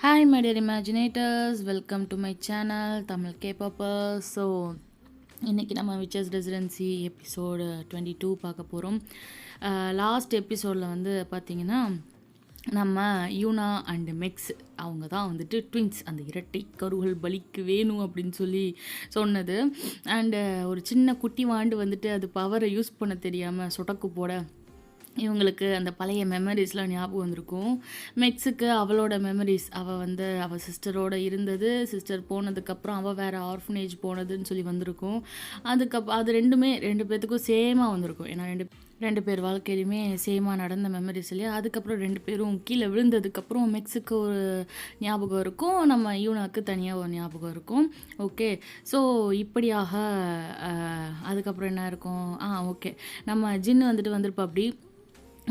Hi my dear imaginators, welcome to my channel Tamil கேப்பப்பர்ஸ். So இன்றைக்கி நம்ம விச்சஸ் ரெசிடென்சி எபிசோடு 22 பார்க்க போகிறோம். லாஸ்ட் எபிசோடில் வந்து பார்த்திங்கன்னா நம்ம யூனா அண்டு மெக்ஸ் அவங்க தான் வந்துட்டு ட்வின்ஸ், அந்த இரட்டை கருகள் பலிக்கு வேணும் அப்படின்னு சொல்லி சொன்னது. அண்டு ஒரு சின்ன குட்டி வாண்டு வந்துட்டு அது பவரை யூஸ் பண்ண தெரியாமல் சொடக்கு போட இவங்களுக்கு அந்த பழைய மெமரிஸ்லாம் ஞாபகம் வந்திருக்கும். மெக்ஸுக்கு அவளோட மெமரிஸ், அவள் சிஸ்டரோட இருந்தது, சிஸ்டர் போனதுக்கப்புறம் அவள் வேறு ஆர்ஃபனேஜ் போனதுன்னு சொல்லி வந்திருக்கும். அது ரெண்டு பேர்த்துக்கும் சேமாக வந்திருக்கும். ஏன்னா ரெண்டு பேர் வாழ்க்கையிலுமே சேமாக நடந்த மெமரிஸ் இல்லையா. அதுக்கப்புறம் ரெண்டு பேரும் கீழே விழுந்ததுக்கப்புறம் மெக்ஸுக்கு ஒரு ஞாபகம் இருக்கும், நம்ம யூனாக்கு தனியாக ஒரு ஞாபகம் இருக்கும். ஓகே, ஸோ இப்படியாக அதுக்கப்புறம் என்ன இருக்கும், ஓகே, நம்ம ஜின்னு வந்துட்டு வந்திருப்பா. அப்படி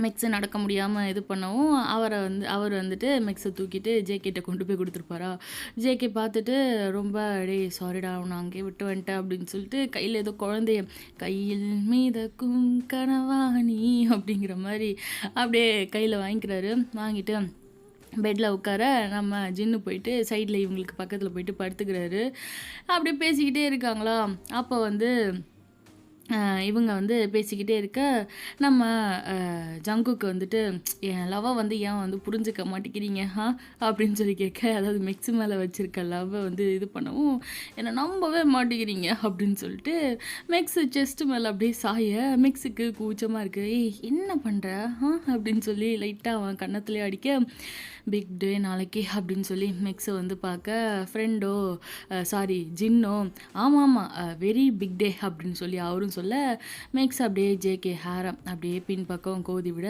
மெக்ஸை நடக்க முடியாமல் இது பண்ணவும் அவர் வந்துட்டு மெக்ஸை தூக்கிட்டு ஜேகேட்ட கொண்டு போய் கொடுத்துருப்பாரா. ஜேகே பார்த்துட்டு ரொம்ப சாரிடா நான் அங்கேயே விட்டு வந்துட்டேன் அப்படின்னு சொல்லிட்டு கையில் ஏதோ குழந்தைய கையில் மீதக்கும் கனவாணி அப்படிங்கிற மாதிரி அப்படியே கையில் வாங்கிக்கிறாரு. வாங்கிட்டு பெட்டில் உட்கார நம்ம ஜின்னு போயிட்டு சைடில் இவங்களுக்கு பக்கத்தில் போயிட்டு படுத்துக்கிறாரு. அப்படியே பேசிக்கிட்டே இருக்காங்களா. அப்போ இவங்க பேசிக்கிட்டே இருக்க நம்ம ஜங்குக்கு வந்துட்டு என் லவ்வை ஏன் புரிஞ்சுக்க மாட்டேங்கிறீங்க அப்படின்னு சொல்லி கேட்க, அதாவது மெக்ஸ் மேலே வச்சுருக்க லவ்வை இது பண்ணவும் என்னை நம்பவே மாட்டேங்கிறீங்க அப்படின்னு சொல்லிட்டு மெக்ஸ் செஸ்ட்டு மேலே அப்படியே சாய மெக்ஸுக்கு கூச்சமாக இருக்குது. என்ன பண்ணுற அப்படின்னு சொல்லி லைட்டாக அவன் கன்னத்துலேயே அடிக்க, பிக் டே நாளைக்கு அப்படின்னு சொல்லி மெக்ஸை பார்க்க ஃப்ரெண்டோ ஜின்னோ ஆமாம் வெரி பிக் டே அப்படின்னு சொல்லி அவரும் சொல்ல, மெக்ஸ் அப்படியே ஜேகே ஹேரை அப்படியே பின் பக்கம் கோதி விட,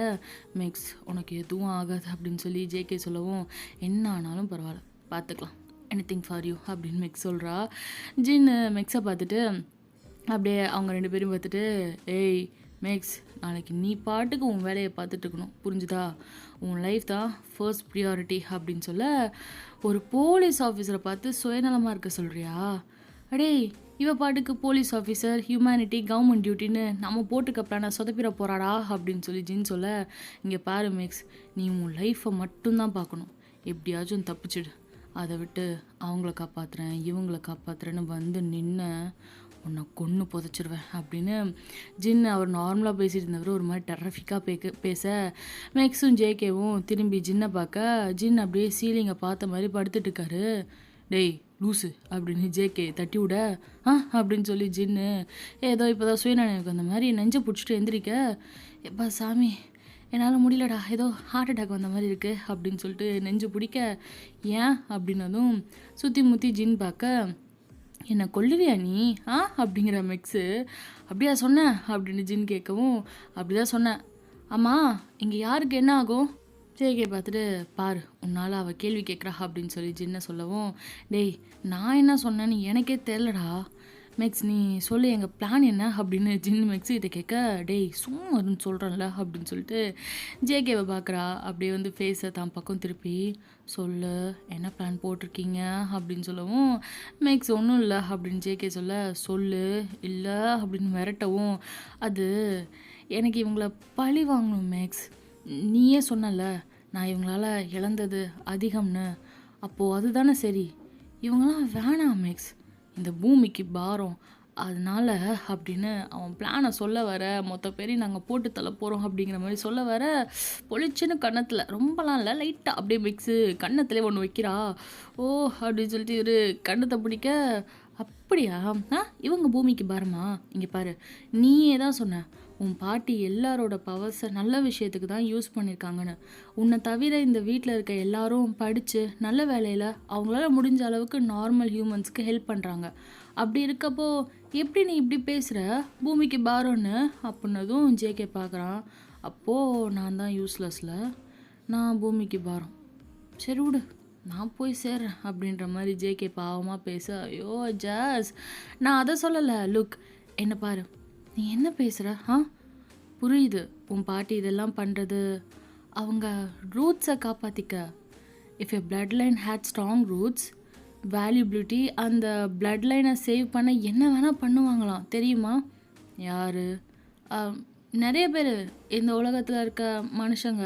மெக்ஸ் உனக்கு எதுவும் ஆகாது அப்படின்னு சொல்லி ஜேகே சொல்லவும், என்ன ஆனாலும் பரவாயில்ல பார்த்துக்கலாம், எனிதிங் ஃபார் யூ அப்படின்னு மெக்ஸ் சொல்கிறா. ஜின்னு மெக்ஸை பார்த்துட்டு அப்படியே அவங்க ரெண்டு பேரும் பார்த்துட்டு, ஏய் மேக்ஸ், நாளைக்கு நீ பாட்டுக்கு உன் வேலையை பார்த்துட்டு இருக்கணும், புரிஞ்சுதா? உன் லைஃப் தான் ஃபர்ஸ்ட் ப்ரியாரிட்டி அப்படின்னு சொல்ல, ஒரு போலீஸ் ஆஃபீஸரை பார்த்து சுயநலமாக இருக்க சொல்கிறியா? அடே, இவ பாட்டுக்கு போலீஸ் ஆஃபீஸர், ஹியூமனிட்டி, கவர்மெண்ட் டியூட்டின்னு நம்ம போட்டுக்க பிளானை சொதப்பிட போகிறாடா அப்படின்னு சொல்லி ஜின் சொல்ல, இங்கே பாரு மேக்ஸ், நீ உன் லைஃப்பை மட்டும்தான் பார்க்கணும், எப்படியாச்சும் தப்பிச்சிடு, அதை விட்டு அவங்கள காப்பாற்றுறேன் இவங்கள காப்பாற்றுறேன்னு நின்று உன்னை கொன்று புதைச்சிருவேன் அப்படின்னு ஜின் அவர் நார்மலாக பேசிட்டு இருந்தவர் ஒரு மாதிரி டெரஃபிக்காக பேச, மேக்ஸும் ஜேகேவும் திரும்பி ஜின்னை பார்க்க, ஜின் அப்படியே சீலிங்கை பார்த்த மாதிரி படுத்துட்டு இருக்காரு. டேய் லூஸு அப்படின்னு ஜேகே தட்டி விட, அப்படின்னு சொல்லி ஜின்னு ஏதோ இப்போ தான் சுயநினைவுக்கு அந்த மாதிரி நெஞ்சை பிடிச்சிட்டு எந்திரிக்க, எப்பா சாமி என்னால் முடியலடா, ஏதோ ஹார்ட் அட்டாக் வந்த மாதிரி இருக்குது அப்படின்னு சொல்லிட்டு நெஞ்சு பிடிக்க, ஏன் அப்படின்னதும் சுற்றி முற்றி ஜின் பார்க்க, என்னை கொல்லுவியா நீ அப்படிங்கிற மெக்ஸு. அப்படியா சொன்னேன் அப்படின்னு ஜின் கேட்கவும், அப்படி தான் சொன்னேன். ஆமாம், இங்கே யாருக்கு என்ன ஆகும்? ஜேகே பார்த்துட்டு, பாரு உன்னால் அவள் கேள்வி கேட்குறா அப்படின்னு சொல்லி ஜின்னை சொல்லவும், டேய் நான் என்ன சொன்னேன்னு எனக்கே தெரிலடா, மெக்ஸ் நீ சொல்லு எங்கள் பிளான் என்ன அப்படின்னு ஜின் மெக்ஸு கிட்ட கேட்க, டேய் சும்மா வருன்னு சொல்கிறேன்ல அப்படின்னு சொல்லிட்டு ஜேகேவை பார்க்குறா. அப்படியே ஃபேஸை தான் பக்கம் திருப்பி, சொல்லு என்ன பிளான் போட்டிருக்கீங்க அப்படின்னு சொல்லவும், மெக்ஸ் ஒன்றும் இல்லை அப்படின்னு ஜேகே சொல்ல, சொல்லு இல்லை அப்படின்னு மிரட்டவும், அது எனக்கு இவங்கள பழி வாங்கணும் மேக்ஸ், நீயே சொன்னல நான் இவங்களால இழந்தது அதிகம்னு, அப்போது அதுதானே சரி, இவங்களாம் வேணாம் மேக்ஸ், இந்த பூமிக்கு பாரம், அதனால அப்படின்னு அவன் பிளானை சொல்ல வர, மொத்த பேரையும் நாங்கள் போட்டு தள்ள போகிறோம் அப்படிங்கிற மாதிரி சொல்ல வர, பொழிச்சுன்னு கன்னத்தில் ரொம்பலாம் இல்லை லைட்டாக அப்படியே மிக்ஸு கன்னத்துலேயே ஒன்று வைக்கிறா. ஓ அப்படின்னு சொல்லிட்டு இவர் கன்னத்தை பிடிக்க, அப்படியா இவங்க பூமிக்கு பாரமா? இங்கே பாரு, நீயே தான் சொன்ன உன் பாட்டி எல்லாரோட பவர்ஸை நல்ல விஷயத்துக்கு தான் யூஸ் பண்ணியிருக்காங்கன்னு, உன்னை தவிர இந்த வீட்டில் இருக்க எல்லாரும் படித்து நல்ல வேலையில் அவங்களால முடிஞ்ச அளவுக்கு நார்மல் ஹியூமன்ஸ்க்கு ஹெல்ப் பண்ணுறாங்க, அப்படி இருக்கப்போ எப்படி நீ இப்படி பேசுகிற பூமிக்கு பாரம்னு அப்படின்னதும் ஜேகே பார்க்குறான். அப்போது நான் தான் யூஸ்லெஸ்ல, நான் பூமிக்கு பாரம், சரி விடு நான் போய் சேர்றேன் அப்படின்ற மாதிரி ஜேகே பாவமாக பேச, ஐயோ ஜாஸ் நான் அதை சொல்லலை, லுக் என்ன பாரு, நீ என்ன பேசுகிற புரியுது, உன் பாட்டி இதெல்லாம் பண்ணுறது அவங்க ரூட்ஸை காப்பாற்றிக்க. If a blood line had strong roots valuability, அந்த பிளட் லைனை சேவ் பண்ண என்ன வேணால் பண்ணுவாங்களாம் தெரியுமா? யார்? நிறைய பேர் இந்த உலகத்தில் இருக்க மனுஷங்க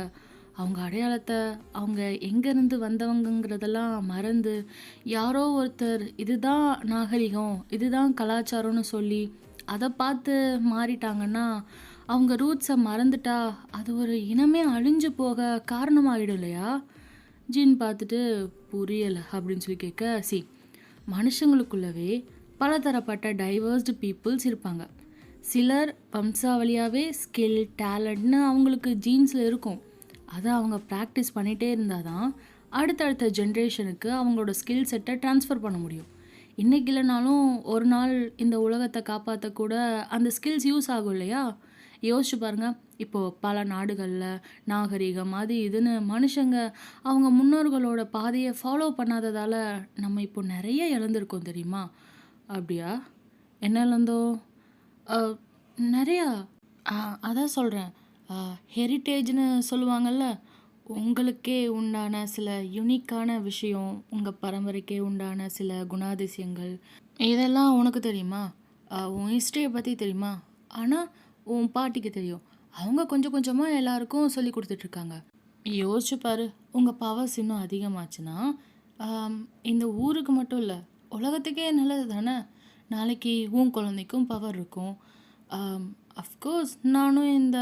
அவங்க அடையாளத்தை, அவங்க எங்கேருந்து வந்தவங்கங்கிறதெல்லாம் மறந்து, யாரோ ஒருத்தர் இதுதான் நாகரிகம், இதுதான் கலாச்சாரம்னு சொல்லி, அதை பார்த்து மாறிட்டாங்கன்னா, அவங்க ரூட்ஸை மறந்துட்டா, அது ஒரு இனமே அழிஞ்சு போக காரணமாயிடும் இல்லையா? ஜீன் பார்த்துட்டு, புரியலை அப்படின்னு சொல்லி கேட்க, மனுஷங்களுக்குள்ளவே பலதரப்பட்ட டைவர்ஸ்டு பீப்புள்ஸ் இருப்பாங்க. சிலர் வம்சாவளியாகவே ஸ்கில், டேலண்ட்னு அவங்களுக்கு ஜீன்ஸில் இருக்கும். அதை அவங்க ப்ராக்டிஸ் பண்ணிகிட்டே இருந்தால் தான் அடுத்தடுத்த ஜென்ரேஷனுக்கு அவங்களோட ஸ்கில் செட்டை ட்ரான்ஸ்ஃபர் பண்ண முடியும். இன்றைக்கி இல்லைனாலும் ஒரு நாள் இந்த உலகத்தை காப்பாற்றக்கூட அந்த ஸ்கில்ஸ் யூஸ் ஆகும் இல்லையா? யோசிச்சு பாருங்கள். இப்போது பல நாடுகளில் நாகரிகம் அது இதுன்னு மனுஷங்க அவங்க முன்னோர்களோட பாதையை ஃபாலோ பண்ணாததால் நம்ம இப்போ நிறைய இழந்திருக்கோம் தெரியுமா? அப்படியா? என்ன இழந்தோம்? நிறையா. அதான் சொல்கிறேன். ஹெரிட்டேஜ்னு சொல்லுவாங்கள்ல, உங்களுக்கே உண்டான சில யுனிக்கான விஷயம், உங்கள் பரம்பரைக்கே உண்டான சில குணாதிசயங்கள், இதெல்லாம் உனக்கு தெரியுமா? உன் ஹிஸ்ட்ரியை பற்றி தெரியுமா? ஆனால் உன் பாட்டிக்கு தெரியும். அவங்க கொஞ்சம் கொஞ்சமாக எல்லாருக்கும் சொல்லி கொடுத்துட்ருக்காங்க. யோசிச்சு பாரு, உங்கள் பவர்ஸ் இன்னும் அதிகமாச்சுன்னா இந்த ஊருக்கு மட்டும் இல்லை, உலகத்துக்கே நல்லது தானே. நாளைக்கு உன் குழந்தைக்கும் பவர் இருக்கும். அஃப்கோர்ஸ் நானும் இந்த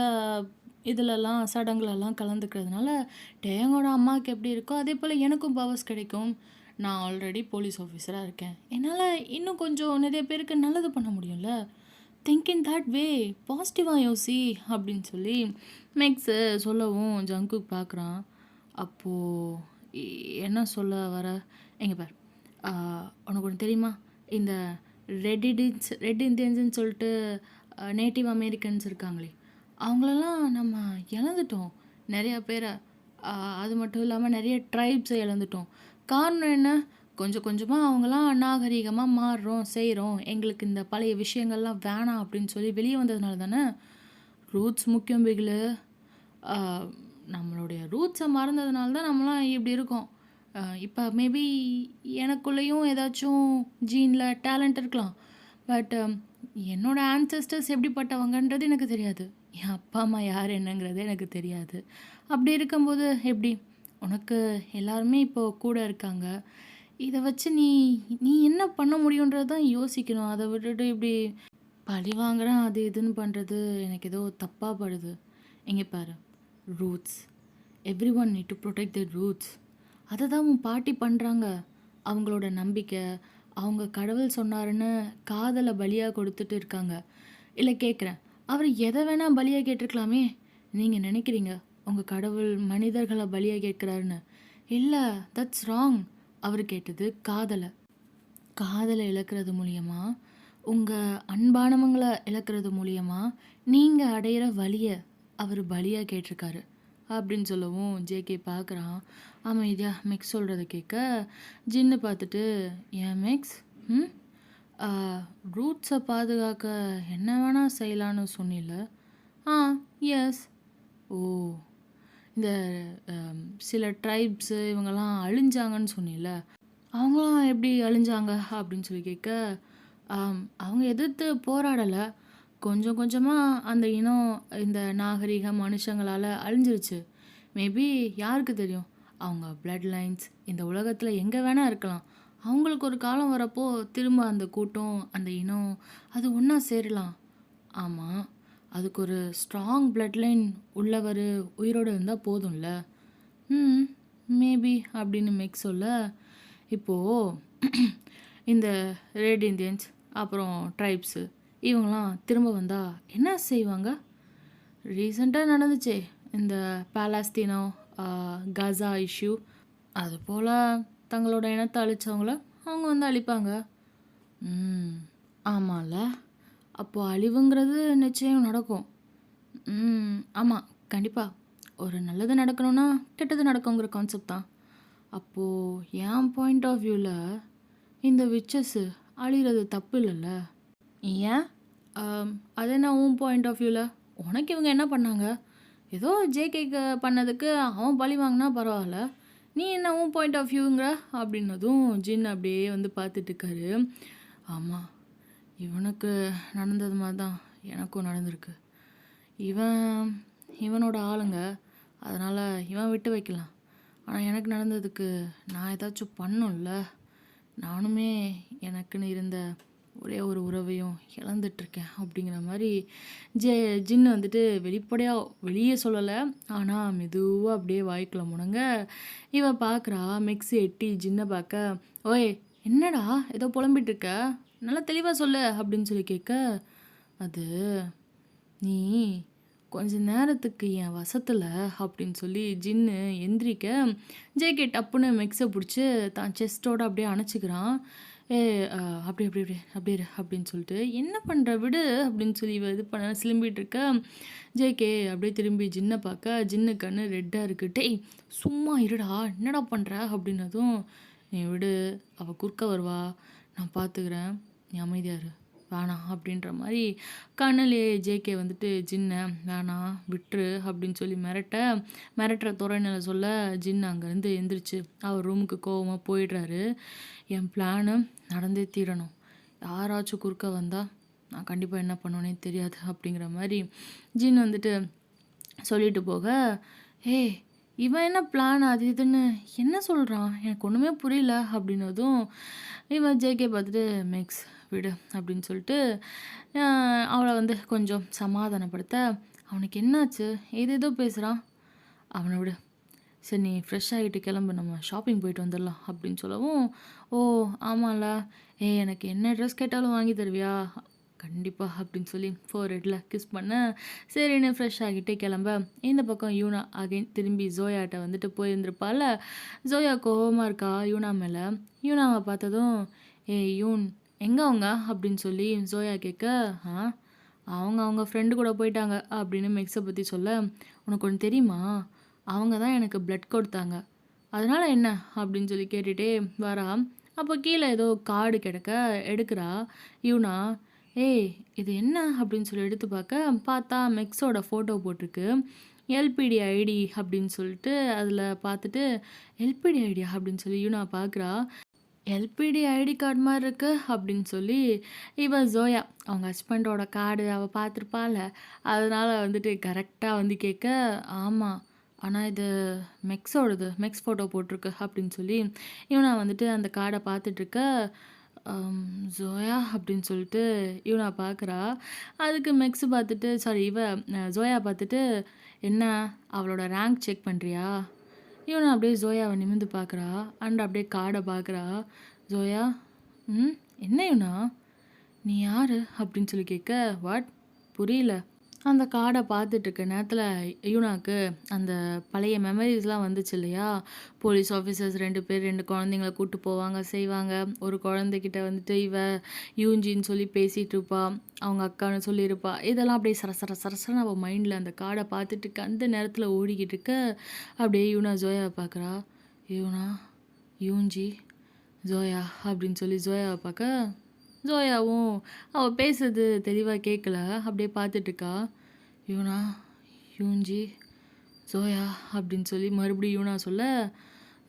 இதிலெல்லாம் சடங்குலெல்லாம் கலந்துக்கிறதுனால டேங்கோட அம்மாவுக்கு எப்படி இருக்கோ அதே போல் எனக்கும் பவர்ஸ் கிடைக்கும். நான் ஆல்ரெடி போலீஸ் ஆஃபீஸராக இருக்கேன். என்னால் இன்னும் கொஞ்சம் நிறைய பேருக்கு நல்லது பண்ண முடியும்ல. திங்கிங் தட் வே, பாசிட்டிவாக யோசி அப்படின்னு சொல்லி மேக்ஸு சொல்லவும் ஜங்குக் பார்க்குறான். அப்போது என்ன சொல்ல வர? எங்கே பார், உனக்கு ஒன்று தெரியுமா? இந்த ரெட் இந்தியன்ஸ்ன்னு சொல்லிட்டு நேட்டிவ் அமெரிக்கன்ஸ் இருக்காங்களே, அவங்களெல்லாம் நம்ம இழந்துட்டோம் நிறையா பேரை. அது மட்டும் இல்லாமல் நிறைய ட்ரைப்ஸை இழந்துட்டோம். காரணம் என்ன? கொஞ்சம் கொஞ்சமாக அவங்களாம் நாகரிகமாக மாறுறோம், செய்கிறோம், எங்களுக்கு இந்த பழைய விஷயங்கள்லாம் வேணாம் அப்படின்னு சொல்லி வெளியே வந்ததுனால தானே. ரூட்ஸ் முக்கியம் பிகிலு. நம்மளுடைய ரூட்ஸை மறந்ததுனால தான் நம்மளாம் இப்படி இருக்கோம். இப்போ மேபி எனக்குள்ளேயும் ஏதாச்சும் ஜீனில் டேலண்ட் இருக்கலாம். பட் என்னோடய ஆன்சஸ்டர்ஸ் எப்படிப்பட்டவங்கன்றது எனக்கு தெரியாது. என் அப்பா அம்மா யார் என்னங்கிறது எனக்கு தெரியாது. அப்படி இருக்கும்போது எப்படி? உனக்கு எல்லாருமே இப்போது கூட இருக்காங்க. இதை வச்சு நீ நீ என்ன பண்ண முடியுன்றது தான் யோசிக்கணும். அதை விட்டுட்டு இப்படி பழி வாங்குறேன் அது இதுன்னு பண்ணுறது எனக்கு ஏதோ தப்பாக படுது. எங்கே பாரு, roots, every one need to protect the roots. அதை தான் உன் பாட்டி பண்ணுறாங்க. அவங்களோட நம்பிக்கை, அவங்க கடவுள் சொன்னாருன்னு காதலை பலியாக கொடுத்துட்டு இருக்காங்க. இல்லை கேட்குறேன், அவர் எதை வேணால் பலியாக கேட்டிருக்கலாமே. நீங்கள் நினைக்கிறீங்க உங்கள் கடவுள் மனிதர்களை பலியாக கேட்குறாருன்னு. இல்லை, தட்ஸ் ராங். அவர் கேட்டது காதலை. காதலை இழக்கிறது மூலியமாக, உங்கள் அன்பானவங்களை இழக்கிறது மூலியமாக நீங்கள் அடையிற வலியை அவர் பலியாக கேட்டிருக்காரு அப்படின்னு சொல்லவும் ஜேகே பார்க்குறான். அமைதியாக மிக்ஸ் சொல்கிறத கேட்க ஜின்னு பார்த்துட்டு, ஏன் மிக்ஸ், ரூட்ஸை பாதுகாக்க என்ன வேணால் செய்யலான்னு சொன்னில்ல? எஸ். ஓ, இந்த சில ட்ரைப்ஸு இவங்கெல்லாம் அழிஞ்சாங்கன்னு சொன்னில்ல, அவங்களாம் எப்படி அழிஞ்சாங்க அப்படின்னு சொல்லி கேட்க, அவங்க எதிர்த்து போராடலை. கொஞ்சம் கொஞ்சமாக அந்த இனம் இந்த நாகரிக மனுஷங்களால் அழிஞ்சிருச்சு. மேபி யாருக்கு தெரியும், அவங்க பிளட் லைன்ஸ் இந்த உலகத்தில் எங்கே வேணால் இருக்கலாம். அவங்களுக்கு ஒரு காலம் வரப்போ திரும்ப அந்த கூட்டம், அந்த இனம் அது ஒன்றா சேரலாம். ஆமாம், அதுக்கு ஒரு ஸ்ட்ராங் பிளட் லைன் உள்ளவர் உயிரோடு இருந்தால் போதும்ல. மேபி அப்படின்னு மேக் சொல்ல, இப்போது இந்த ரெட் இந்தியன்ஸ் அப்புறம் ட்ரைப்ஸு இவங்களாம் திரும்ப வந்தால் என்ன செய்வாங்க? ரீசெண்டாக நடந்துச்சே இந்த பாலஸ்தீனோ காசா இஷ்யூ, அது போல் தங்களோட இனத்தை அழித்தவங்கள அவங்க வந்து அழிப்பாங்க. ஆமாம்ல, அப்போது அழிவுங்கிறது நிச்சயம் நடக்கும். ஆமாம், கண்டிப்பாக. ஒரு நல்லது நடக்கணும்னா கெட்டது நடக்குங்கிற கான்செப்ட் தான். அப்போது என் பாயிண்ட் ஆஃப் வியூவில் இந்த விச்சஸ்ஸு அழிகிறது தப்பு இல்லைல்ல? ஏன்? அது என்ன உன் பாயிண்ட் ஆஃப் வியூவில்? உனக்கு இவங்க என்ன பண்ணாங்க? ஏதோ ஜேகேக்கு பண்ணதுக்கு அவன் பழி வாங்கினா பரவாயில்ல, நீ என்ன உன் பாயிண்ட் ஆஃப் வியூங்கிற அப்படின்னதும் ஜின் அப்படியே வந்து பார்த்துட்ருக்காரு. ஆமாம், இவனுக்கு நடந்தது மாதிரி தான் எனக்கும் நடந்திருக்கு. இவனோட ஆளுங்க அதனால் இவன் விட்டு வைக்கலாம். ஆனால் எனக்கு நடந்ததுக்கு நான் ஏதாச்சும் பண்ணணும்ல. நானுமே எனக்குன்னு இருந்த ஒரே ஒரு உறவையும் இழந்துட்டுருக்கேன் அப்படிங்கிற மாதிரி ஜின்னு வந்துட்டு வெளிப்படையாக வெளியே சொல்லலை. ஆனால் மெதுவாக அப்படியே வாய்க்குள்ள முடங்க இவன் பார்க்குறா. மெக்ஸி எட்டி ஜின்னை பார்க்க, ஓய் என்னடா ஏதோ புலம்பிட்டு இருக்க, நல்லா தெளிவாக சொல்லு அப்படின்னு சொல்லி கேட்க, அது நீ கொஞ்ச நேரத்துக்கு என் வசத்தில் அப்படின்னு சொல்லி ஜின்னு எந்திரிக்க ஜேகே டப்புன்னு மெக்ஸை பிடிச்சி தான் செஸ்ட்டோடு அப்படியே அணைச்சிக்கிறான். ஏ அப்படி அப்படி அப்படி அப்படியே இரு அப்படின்னு சொல்லிட்டு, என்ன பண்ணுற விடு அப்படின்னு சொல்லி இவ இது பண்ண சிலும்பிட்டு இருக்க ஜேகே அப்படியே திரும்பி ஜின்னை பார்க்க ஜின்னு கண்ணு ரெட்டாக இருக்கு. டேய் சும்மா இருடா, என்னடா பண்ணுற அப்படின்னதும், நீ விடு, அவள் குறுக்க வருவா, நான் பார்த்துக்கிறேன், நீ அமைதியாக இரு, வேணாம் அப்படின்ற மாதிரி கண்ணிலே ஜேகே வந்துட்டு ஜின்னை வேணாம் விட்டுரு அப்படின்னு சொல்லி மிரட்டுற தோரணையில் சொல்ல ஜின் அங்கேருந்து எந்திரிச்சு அவர் ரூமுக்கு கோவமாக போயிடுறாரு. என் பிளானு நடந்தே தீரணும், யாராச்சும் குறுக்க வந்தால் நான் கண்டிப்பாக என்ன பண்ணுவேனே தெரியாது அப்படிங்கிற மாதிரி ஜின் வந்துட்டு சொல்லிட்டு போக, ஏய் இவன் என்ன பிளான் அது இதுன்னு என்ன சொல்கிறான், எனக்கு ஒன்றுமே புரியல அப்படின்னதும் இவன் ஜேகே பார்த்துட்டு மெக்ஸ் விடு அப்படின்னு சொல்லிட்டு அவளை வந்து கொஞ்சம் சமாதானப்படுத்த, அவனுக்கு என்னாச்சு ஏதேதோ பேசுகிறான், அவனை விடு, சரி நீ ஃப்ரெஷ் ஆகிட்டு கிளம்பு, நம்ம ஷாப்பிங் போயிட்டு வந்துடலாம் அப்படின்னு சொல்லவும், ஓ ஆமாம்ல, எனக்கு என்ன ட்ரெஸ் கேட்டாலும் வாங்கி தருவியா, கண்டிப்பாக அப்படின்னு சொல்லி ஃபோர்ஹெட்டில் கிஸ் பண்ண சரின்னு ஃப்ரெஷ் ஆகிட்டு கிளம்ப இந்த பக்கம் யூனா அகைன் திரும்பி ஜோயாட்ட வந்துட்டு போயிருந்துருப்பாள். ஜோயா கோவமாக இருக்கா யூனா மேலே. யூனாவை பார்த்ததும், யூன் எங்கே அவங்க அப்படின்னு சொல்லி ஜோயா கேட்க, அவங்க ஃப்ரெண்டு கூட போயிட்டாங்க அப்படின்னு மெக்ஸை பற்றி சொல்ல, உனக்கு ஒன்று தெரியுமா, அவங்க தான் எனக்கு பிளட் கொடுத்தாங்க, அதனால் என்ன அப்படின்னு சொல்லி கேட்டுகிட்டே வரா. அப்போ கீழே ஏதோ கார்டு கிடக்க எடுக்கிறா யூனா. ஏய் இது என்ன அப்படின்னு சொல்லி எடுத்து பார்த்தா மெக்ஸோட ஃபோட்டோ போட்டிருக்கு, எல்பிடி ஐடி அப்படின்னு சொல்லிட்டு அதில் பார்த்துட்டு, எல்பிடி ஐடியா அப்படின்னு சொல்லி யூனா பார்க்குறா. எல்பிடி ஐடி கார்டு மாதிரி இருக்கு அப்படின்னு சொல்லி ஜோயா அவங்க ஹஸ்பண்டோட கார்டு அவள் பார்த்துருப்பாள், அதனால் வந்துட்டு கரெக்டாக வந்து கேட்க, ஆமாம் ஆனால் இது மெக்ஸோடது, மெக்ஸ் ஃபோட்டோ போட்டிருக்கு அப்படின்னு சொல்லி இவனா வந்துட்டு அந்த கார்டை பார்த்துட்ருக்க, ஜோயா அப்படின்னு சொல்லிட்டு இவனா பார்க்குறா. அதுக்கு மெக்ஸு பார்த்துட்டு ஜோயா பார்த்துட்டு, என்ன அவளோட ரேங்க் செக் பண்ணுறியா, இவனை அப்படியே ஜோயாவை நிமிர்ந்து பார்க்குறா அண்ட் அப்படியே கார்டை பார்க்குறா. ஜோயா என்ன இவனா நீ யார் அப்படின்னு சொல்லி கேட்க, வாட் புரியல. அந்த கார்டை பார்த்துட்டு இருக்க நேரத்தில் யூனாக்கு அந்த பழைய மெமரிஸ்லாம் வந்துச்சு இல்லையா, போலீஸ் ஆஃபீஸர்ஸ் 2 பேர் 2 குழந்தைங்கள கூப்பிட்டு போவாங்க செய்வாங்க, ஒரு குழந்தைகிட்ட வந்துட்டு யூஞ்சின்னு சொல்லி பேசிகிட்டு இருப்பா, அவங்க அக்கான்னு சொல்லியிருப்பா, இதெல்லாம் அப்படியே சரசரன்னு அவள் மைண்டில் அந்த கார்டை பார்த்துட்டு இருக்க அந்த நேரத்தில் ஓடிக்கிட்டு இருக்க அப்படியே யூனா ஜோயாவை பார்க்குறா. யூனா யூஞ்சி ஜோயா அப்படின்னு சொல்லி ஜோயாவை பார்க்க, ஜோயாவும் அவள் பேசுறது தெளிவாக கேட்கல, அப்படியே பார்த்துட்ருக்கா. யூனா யூஞ்சி ஜோயா அப்படின்னு சொல்லி மறுபடியும் யூனா சொல்ல,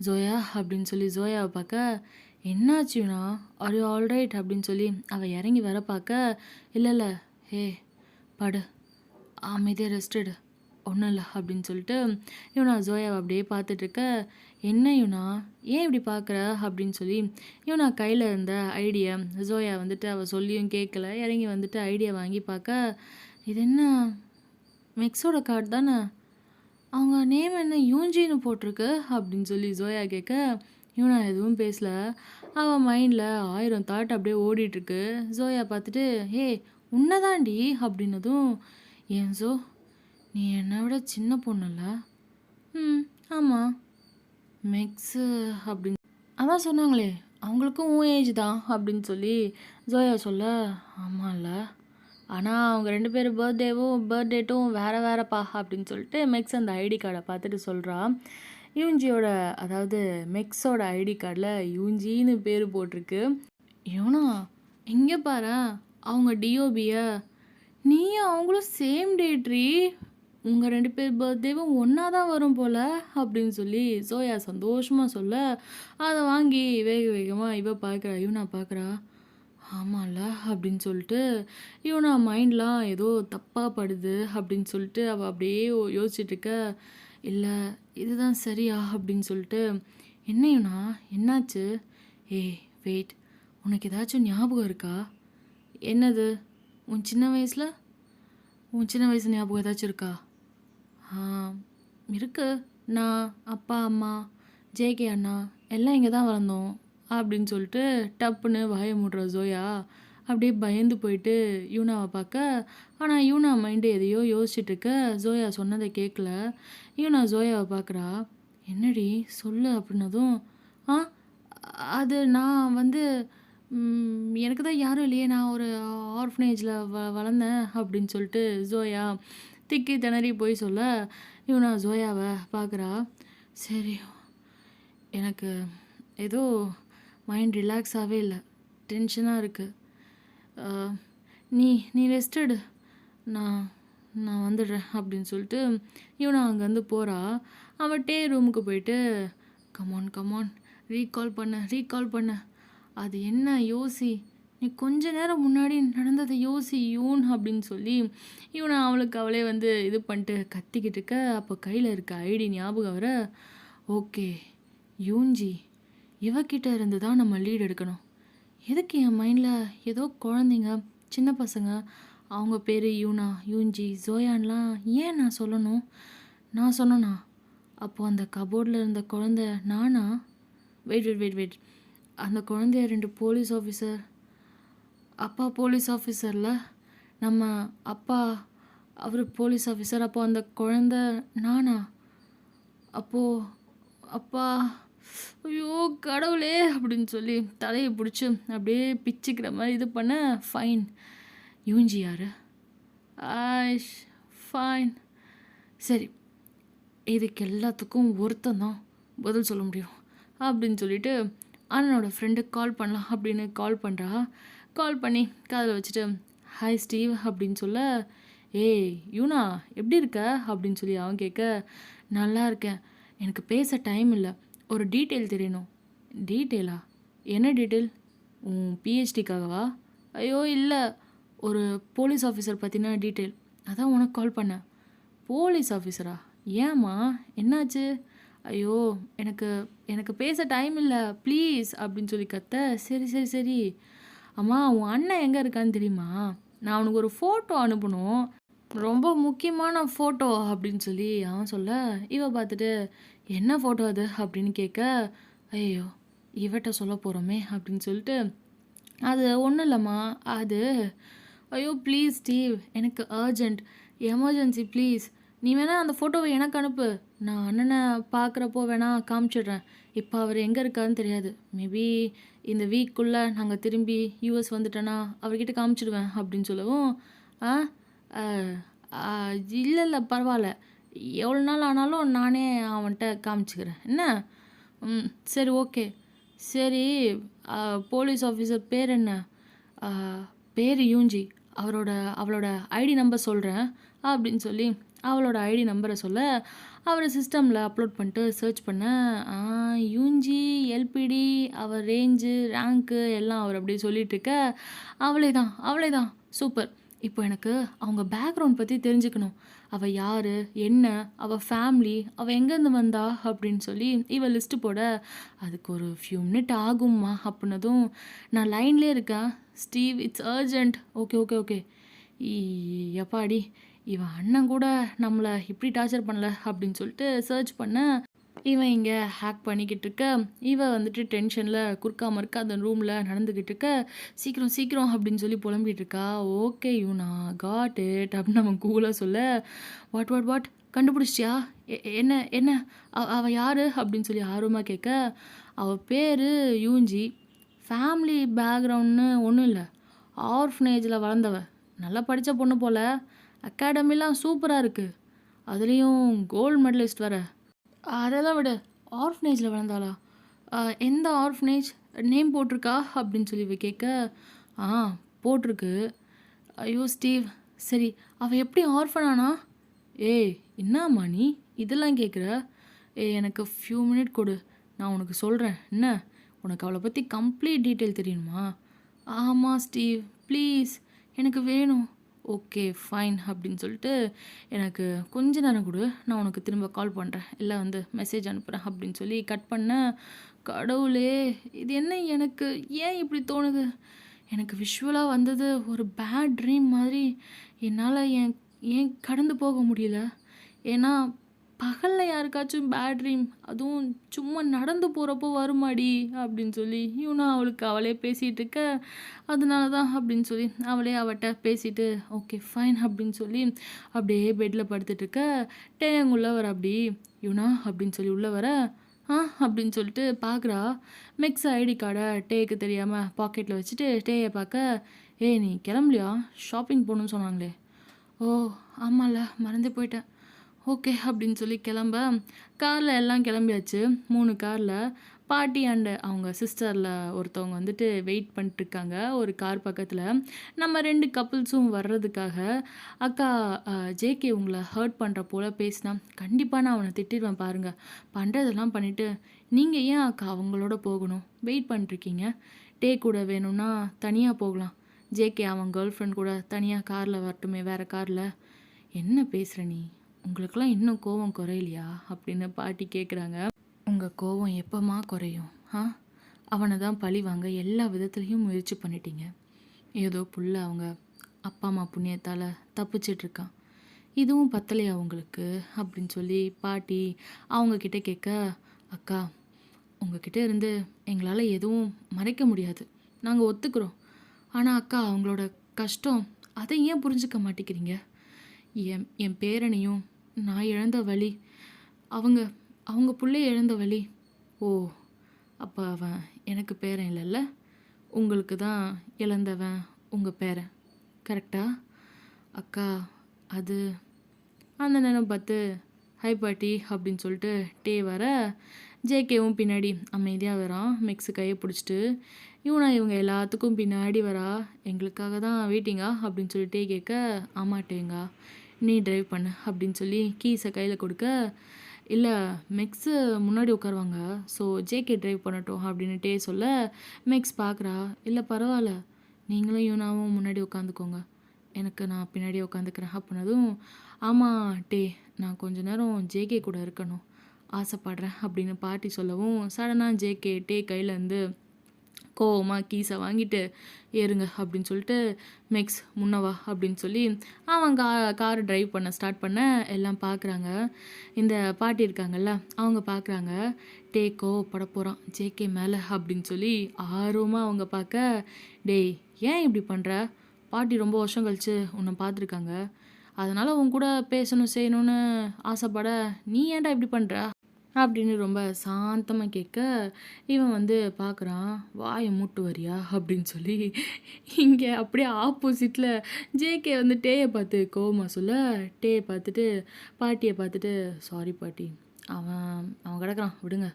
ஜோயா அப்படின்னு சொல்லி ஜோயாவை பார்க்க, என்னாச்சு யூனா, ஆர் யூ ஆல்ரைட் அப்படின்னு சொல்லி அவள் இறங்கி வர பார்க்க, இல்லை ஹே படு, அமைதியாக ரெஸ்டடு, ஒன்றும் இல்லை அப்படின்னு சொல்லிட்டு யூனா ஜோயாவை அப்படியே பார்த்துட்ருக்க, என்ன யூனா ஏன் இப்படி பார்க்குற அப்படின்னு சொல்லி யூனா கையில் இருந்த ஐடியா ஜோயா வந்துட்டு அவள் சொல்லியும் கேட்கல, இறங்கி வந்துட்டு ஐடியா வாங்கி பார்க்க, இது என்ன மெக்ஸோட கார்டு தானே, அவங்க நேம் என்ன யூஞ்சின்னு போட்டிருக்கு அப்படின்னு சொல்லி ஜோயா கேட்க, யூனா எதுவும் பேசல, அவள் மைண்டில் 1000 தாட் அப்படியே ஓடிட்டுருக்கு. ஜோயா பார்த்துட்டு, உன்னதாண்டி அப்படின்னதும், ஏன் ஜோ நீ என்னை விட சின்ன பொண்ணுல்ல, ஆமாம் மெக்ஸு அப்படின்னு அதான் சொன்னாங்களே அவங்களுக்கும் உன் ஏஜ் தான் அப்படின்னு சொல்லி ஜோயா சொல்ல, ஆமாம்ல ஆனால் அவங்க 2 பேர் பர்த்டேட்டும் வேறப்பா அப்படின்னு சொல்லிட்டு மெக்ஸ் அந்த ஐடி கார்டை பார்த்துட்டு சொல்கிறா. யூஞ்சியோட அதாவது மெக்ஸோட ஐடி கார்டில் யூஞ்சின்னு பேர் போட்டிருக்கு. யோனா எங்கே பாரு அவங்க டிஓபியை, நீயும் அவங்களும் சேம் டேட்ரி, உங்கள் 2 பேர் பர்த்டேவும் ஒன்றா தான் வரும் போல் அப்படின்னு சொல்லி ஜோயா சந்தோஷமாக சொல்ல, அதை வாங்கி வேகமாக பார்க்குறா, யூனா பார்க்குறா, ஆமாம்ல அப்படின்னு சொல்லிட்டு யூனா மைண்ட்லாம் ஏதோ தப்பாக படுது அப்படின்னு சொல்லிட்டு அவள் அப்படியே யோசிச்சுட்ருக்க, இல்லை இதுதான் சரியா அப்படின்னு சொல்லிட்டு, என்னையுண்ணா என்னாச்சு? ஏய் வெயிட், உனக்கு ஏதாச்சும் ஞாபகம் இருக்கா? என்னது? உன் சின்ன வயசில் உன் சின்ன வயசு ஞாபகம் ஏதாச்சும் இருக்கா? ஆ இருக்கு. நான், அப்பா, அம்மா, ஜேகே அண்ணா எல்லாம் இங்கே தான் வளர்ந்தோம் அப்படின்னு சொல்லிட்டு டப்புன்னு வாய மூடுற ஜோயா அப்படியே பயந்து போயிட்டு யூனாவை பார்க்க. ஆனால் யூனா மைண்டு எதையோ யோசிச்சுட்டு இருக்க. ஜோயா சொன்னதை கேட்கல. யூனா ஜோயாவை பார்க்குறா. என்னடி சொல்லு அப்படின்னதும், ஆ அது நான் வந்து எனக்கு தான் யாரும் இல்லையே, நான் ஒரு ஆர்ஃபனேஜில் வளர்ந்தேன் அப்படின்னு சொல்லிட்டு ஜோயா திக்கி திணறி போய் சொல்ல, இவனா ஜோயாவை பார்க்குறா. சரி, எனக்கு ஏதோ மைண்ட் ரிலாக்ஸாகவே இல்லை, டென்ஷனாக இருக்குது. நீ நீ ரெஸ்ட் எடு, நான் நான் வந்துடுறேன் அப்படின்னு சொல்லிட்டு இவனா அங்கேருந்து போகிறா. அவட்டே ரூமுக்கு போயிட்டு, கமான் கமான், ரீகால் பண்ண, அது என்ன யோசி, நீ கொஞ்ச நேரம் முன்னாடி நடந்ததை யோசி யூன் அப்படின்னு சொல்லி இவனை அவளுக்கு அவளே வந்து இது பண்ணிட்டு கத்திக்கிட்டு இருக்க. அப்போ கையில் இருக்க ஐடி ஞாபகம் வர, ஓகே யூன்ஜி, இவக்கிட்ட இருந்து தான் நம்ம லீட் எடுக்கணும். எதுக்கு என் மைண்டில் ஏதோ குழந்தைங்க, சின்ன பசங்க, அவங்க பேர் யூனா, யூன்ஜி, ஜோயான்லாம் ஏன் நான் சொல்லணும்? நான் சொன்னேனா? அப்போது அந்த கபோர்டில் இருந்த குழந்த நானா? வெயிட், அந்த குழந்தைய 2 போலீஸ் ஆஃபீஸர், அப்பா போலீஸ் ஆஃபீஸரில், நம்ம அப்பா அவர் போலீஸ் ஆஃபீஸர், அப்போ அந்த குழந்த நானா? அப்போது அப்பா, ஐயோ கடவுளே அப்படின்னு சொல்லி தலையை பிடிச்சி அப்படியே பிச்சுக்கிற மாதிரி இது பண்ண. ஃபைன், யூஞ்சி யார்? ஆஷ், ஃபைன், சரி, இதுக்கு எல்லாத்துக்கும் ஒருத்தன் தான் பதில் சொல்ல முடியும் அப்படின்னு சொல்லிட்டு அண்ணனோட ஃப்ரெண்டுக்கு கால் பண்ணலாம் அப்படின்னு கால் பண்ணுறா. கால் பண்ணி காதில் வச்சுட்டு, ஹாய் ஸ்டீவ் அப்படின்னு சொல்ல, ஏய் யூனா எப்படி இருக்க அப்படின்னு சொல்லி அவன் கேட்க, நல்லா இருக்கேன், எனக்கு பேச டைம் இல்லை, ஒரு டீட்டெயில் தெரியணும். டீட்டெயிலா? என்ன டீட்டெயில்? உன் பிஹெச்டிக்காகவா? ஐயோ இல்லை, ஒரு போலீஸ் ஆஃபீஸர் பற்றின டீட்டெயில், அதான் உனக்கு கால் பண்ணேன். போலீஸ் ஆஃபீஸரா? ஏம்மா என்னாச்சு? ஐயோ எனக்கு எனக்கு பேச டைம் இல்லை ப்ளீஸ் அப்படின்னு சொல்லி கத்த. சரி, அம்மா உன் அண்ணன் எங்கே இருக்கான்னு தெரியுமா? நான் அவனுக்கு ஒரு ஃபோட்டோ அனுப்பணும், ரொம்ப முக்கியமான ஃபோட்டோ அப்படின்னு சொல்லி அவன் சொல்ல, இவ பார்த்துட்டு என்ன ஃபோட்டோ அது அப்படின்னு கேட்க, ஐயோ இவட்ட சொல்ல போகிறோமே அப்படின்னு சொல்லிட்டு, அது ஒன்றும் இல்லைம்மா, அது ஐயோ ப்ளீஸ் ஸ்டீவ், எனக்கு அர்ஜெண்ட், எமர்ஜென்சி ப்ளீஸ், நீ வேணால் அந்த ஃபோட்டோவை எனக்கு அனுப்பு, நான் அண்ணனை பார்க்குறப்போ வேணால் காமிச்சிடுறேன். இப்போ அவர் எங்கே இருக்காருன்னு தெரியாது, மேபி இந்த வீக்குள்ளே நாங்கள் திரும்பி யூஎஸ் வந்துட்டேன்னா அவர்கிட்ட காமிச்சிடுவேன் அப்படின்னு சொல்லவும், இல்லை பரவாயில்ல, எவ்வளோ நாள் ஆனாலும் நானே அவன்கிட்ட காமிச்சிக்கிறேன் என்ன. சரி ஓகே, சரி, போலீஸ் ஆஃபீஸர் பேர் என்ன? பேர் யூஞ்சி, அவளோட ஐடி நம்பர் சொல்கிறேன் அப்படின்னு சொல்லி அவளோட ஐடி நம்பரை சொல்ல, அவரை சிஸ்டமில் அப்லோட் பண்ணிட்டு சர்ச் பண்ண, யூஞ்சி, எல்பிடி, அவர் ரேஞ்சு, ரேங்க்கு எல்லாம் அவர் அப்படி சொல்லிட்டு இருக்க. அவளே தான், சூப்பர். இப்போ எனக்கு அவங்க பேக்ரவுண்ட் பற்றி தெரிஞ்சுக்கணும். அவள் யார், என்ன, அவள் ஃபேமிலி, அவள் எங்கேருந்து வந்தா அப்படின்னு சொல்லி இவள் லிஸ்ட்டு போட, அதுக்கு ஒரு ஃபியூ மினிட் ஆகும்மா அப்படின்னதும், நான் லைன்லேயே இருக்கேன் ஸ்டீவ், இட்ஸ் அர்ஜெண்ட். ஓகே, எப்பாடி இவன் அண்ணன் கூட நம்மளை இப்படி டார்ச்சர் பண்ணல அப்படின்னு சொல்லிட்டு சர்ச் பண்ண, இவன் இங்கே ஹேக் பண்ணிக்கிட்டு இருக்க. இவன் வந்துட்டு டென்ஷனில் குறுக்காம இருக்க அந்த ரூமில் நடந்துக்கிட்டு இருக்க. சீக்கிரம் அப்படின்னு சொல்லி புலம்பிகிட்டு இருக்கா. ஓகே யூனா, காட் இட் அப்படின்னு நம்ம கூலாக சொல்ல, வாட் கண்டுபிடிச்சியா? என்ன அவள் யார் அப்படின்னு சொல்லி ஆர்வமாக கேட்க, அவள் பேர் யூஞ்சி, ஃபேமிலி பேக்ரவுண்ட்னு ஒன்றும் இல்லை, ஆர்ஃபனேஜில் வளர்ந்தவ, நல்லா படித்த பொண்ணு போல், அகாடமிலாம் சூப்பராக இருக்குது, அதுலேயும் கோல்டு மெடலிஸ்ட் வர. அதெல்லாம் விட ஆர்ஃபனேஜில் வளர்ந்தாளா? எந்த ஆர்ஃபனேஜ், நேம் போட்டிருக்கா அப்படின்னு சொல்லி கேட்க, போட்டிருக்கு. ஐயோ ஸ்டீவ், சரி அவள் எப்படி ஆர்ஃபன் ஆனா? ஏய் என்னம்மா நீ இதெல்லாம் கேட்குற? எனக்கு ஃபியூ மினிட் கொடு, நான் உனக்கு சொல்கிறேன் என்ன. உனக்கு அவளை பற்றி கம்ப்ளீட் டீட்டெயில் தெரியணுமா? ஆமாம் ஸ்டீவ் ப்ளீஸ், எனக்கு வேணும், ஓகே ஃபைன் அப்படின்னு சொல்லிட்டு, எனக்கு கொஞ்ச நேரம் குடு. நான் உனக்கு திரும்ப கால் பண்றேன். இல்ல வந்து மெசேஜ் அனுப்புறேன் அப்படின்னு சொல்லி கட் பண்ணேன். கடவுளே! இது என்ன எனக்கு ஏன் இப்படி தோணுது? எனக்கு விஷுவலா வந்தது ஒரு பேட் ட்ரீம் மாதிரி. என்னால ஏன் ஏன் கடந்து போக முடியல? ஏன்னா, பகல்ல யாருக்காச்சும் பேட் ட்ரீம் அதுவும் சும்மா நடந்து போறப்போ வருமாடி அப்படின்னு சொல்லி, இவனும் அவளுக்கு அவளே பேசிட்டு இருக்க, அதனால தான் அப்படின்னு சொல்லி அவளே அவட்ட பேசிட்டு, ஓகே ஃபைன் அப்படின்னு சொல்லி அப்படியே பெட்ல படுத்துட்டு இருக்க, டே அங்க உள்ள வர அப்படி, இவனா அப்படின்னு சொல்லி உள்ள வர, ஆ அப்படின்னு சொல்லிட்டு பார்க்குறா. மெக்ஸ் ஐடி கார்டை டேக்கு தெரியாமல் பாக்கெட்டில் வச்சுட்டு டேயை பார்க்க, ஏய் நீ கிளம்பலையா? ஷாப்பிங் போகணுன்னு சொன்னாங்களே. ஓ! ஆமால்ல மறந்தே போயிட்டேன். ஓகே அப்படின்னு சொல்லி கிளம்ப, காரில் எல்லாம் கிளம்பியாச்சு. 3 காரில். பாட்டி அண்ட் அவங்க சிஸ்டரில் ஒருத்தவங்க வந்துட்டு வெயிட் பண்ணிட்டுருக்காங்க ஒரு கார் பக்கத்தில். நம்ம 2 கப்புள்ஸும் வர்றதுக்காக. அக்கா ஜேகே உங்களை ஹர்ட் பண்ணுற போல் பேசினா, கண்டிப்பாக நான் அவனை திட்டிடுவேன் பாருங்க. பண்ணுறதெல்லாம் பண்ணிவிட்டு நீங்கள் ஏன் அக்கா அவங்களோட போகணும்? வெயிட் பண்ணிட்டுருக்கீங்க. டே கூட வேணும்னா தனியாக போகலாம். ஜேகே அவன் கேர்ள் ஃப்ரெண்ட் கூட தனியாக காரில் வரட்டுமே, வேறு காரில். என்ன பேசுகிற நீ? உங்களுக்கெல்லாம் இன்னும் கோவம் குறையலையா? அப்படின்னு பாட்டி கேட்குறாங்க. உங்கள் கோவம் எப்போம்மா குறையும்? அவனை தான் பழி வாங்க எல்லா விதத்துலேயும் முயற்சி பண்ணிட்டீங்க. ஏதோ புள்ள அவங்க அப்பா அம்மா புண்ணியத்தால் தப்பிச்சிட்ருக்கான். இதுவும் பத்தலையா உங்களுக்கு? அப்படின்னு சொல்லி பாட்டி அவங்கக்கிட்ட கேட்க, அக்கா உங்ககிட்ட இருந்து எங்களால் எதுவும் மறைக்க முடியாது, நாங்கள் ஒத்துக்கிறோம். ஆனால் அக்கா அவங்களோட கஷ்டம் அதை ஏன் புரிஞ்சுக்க மாட்டேங்கிறீங்க? என் பேரனையும் நான் இழந்த வலி, அவங்க அவங்க புள்ளைய இழந்த வலி. ஓ அப்போ அவன் எனக்கு பேரன் இல்லைல்ல? உங்களுக்கு தான் இழந்தவன் உங்கள் பேரன், கரெக்டா? அக்கா அது அந்த நேரம் பார்த்து, ஹை பாட்டி அப்படின்னு சொல்லிட்டு டே வர, ஜேகேவும் பின்னாடி அமைதியாக வரான். மெக்ஸு கையை பிடிச்சிட்டு, இவங்க எல்லாத்துக்கும் பின்னாடி வரா. எங்களுக்காக தான் வெயிட்டிங்கா அப்படின்னு சொல்லி டே கேட்க, ஆமாட்டேங்கா நீ ட்ரைவ் பண்ணு அப்படின்னு சொல்லி கீஸை கையில் கொடுக்க, இல்லை மெக்ஸு முன்னாடி உட்காருவாங்க, ஸோ ஜேகே ட்ரைவ் பண்ணட்டும் அப்படின்னு டே சொல்ல, மெக்ஸ் பார்க்குறா, இல்லை பரவாயில்ல நீங்களும் யூனாவும் முன்னாடி உட்காந்துக்கோங்க, எனக்கு நான் பின்னாடி உட்காந்துக்கிறேன் அப்படின்னதும், ஆமாம் டே நான் கொஞ்ச நேரம் ஜேகே கூட இருக்கணும் ஆசைப்படுறேன் அப்படின்னு பாட்டி சொல்லவும், சடனாக ஜேகே டே கையிலேருந்து கோவமாக கீஸை வாங்கிட்டு ஏறுங்க அப்படின்னு சொல்லிட்டு, மெக்ஸ் முன்னவா அப்படின்னு சொல்லி அவன் கார் ட்ரைவ் பண்ண ஸ்டார்ட் பண்ண எல்லாம் பார்க்குறாங்க. இந்த பாட்டி இருக்காங்கல்ல அவங்க பார்க்குறாங்க. டே கோவப்பட போகிறான் ஜேகே மேலே அப்படின்னு சொல்லி ஆர்வமாக அவங்க பார்க்க, டேய் ஏன் இப்படி பண்ணுற? பாட்டி ரொம்ப வருஷம் கழிச்சு உன்னை பார்த்துருக்காங்க, அதனால் உன் கூட பேசணும் செய்யணும்னு ஆசைப்பட நீ ஏன்டா இப்படி பண்ணுற அப்படின்னு ரொம்ப சாந்தமாக கேட்க, இவன் வந்து பார்க்குறான், வாயை மூட்டு வரியா அப்படின்னு சொல்லி. இங்கே அப்படியே ஆப்போசிட்டில் ஜேகே வந்து டேயை பார்த்து கோவமாக சொல்ல, டேயை பார்த்துட்டு பாட்டியை பார்த்துட்டு, சாரி பாட்டி அவன் அவன் கிடக்குறான் விடுங்க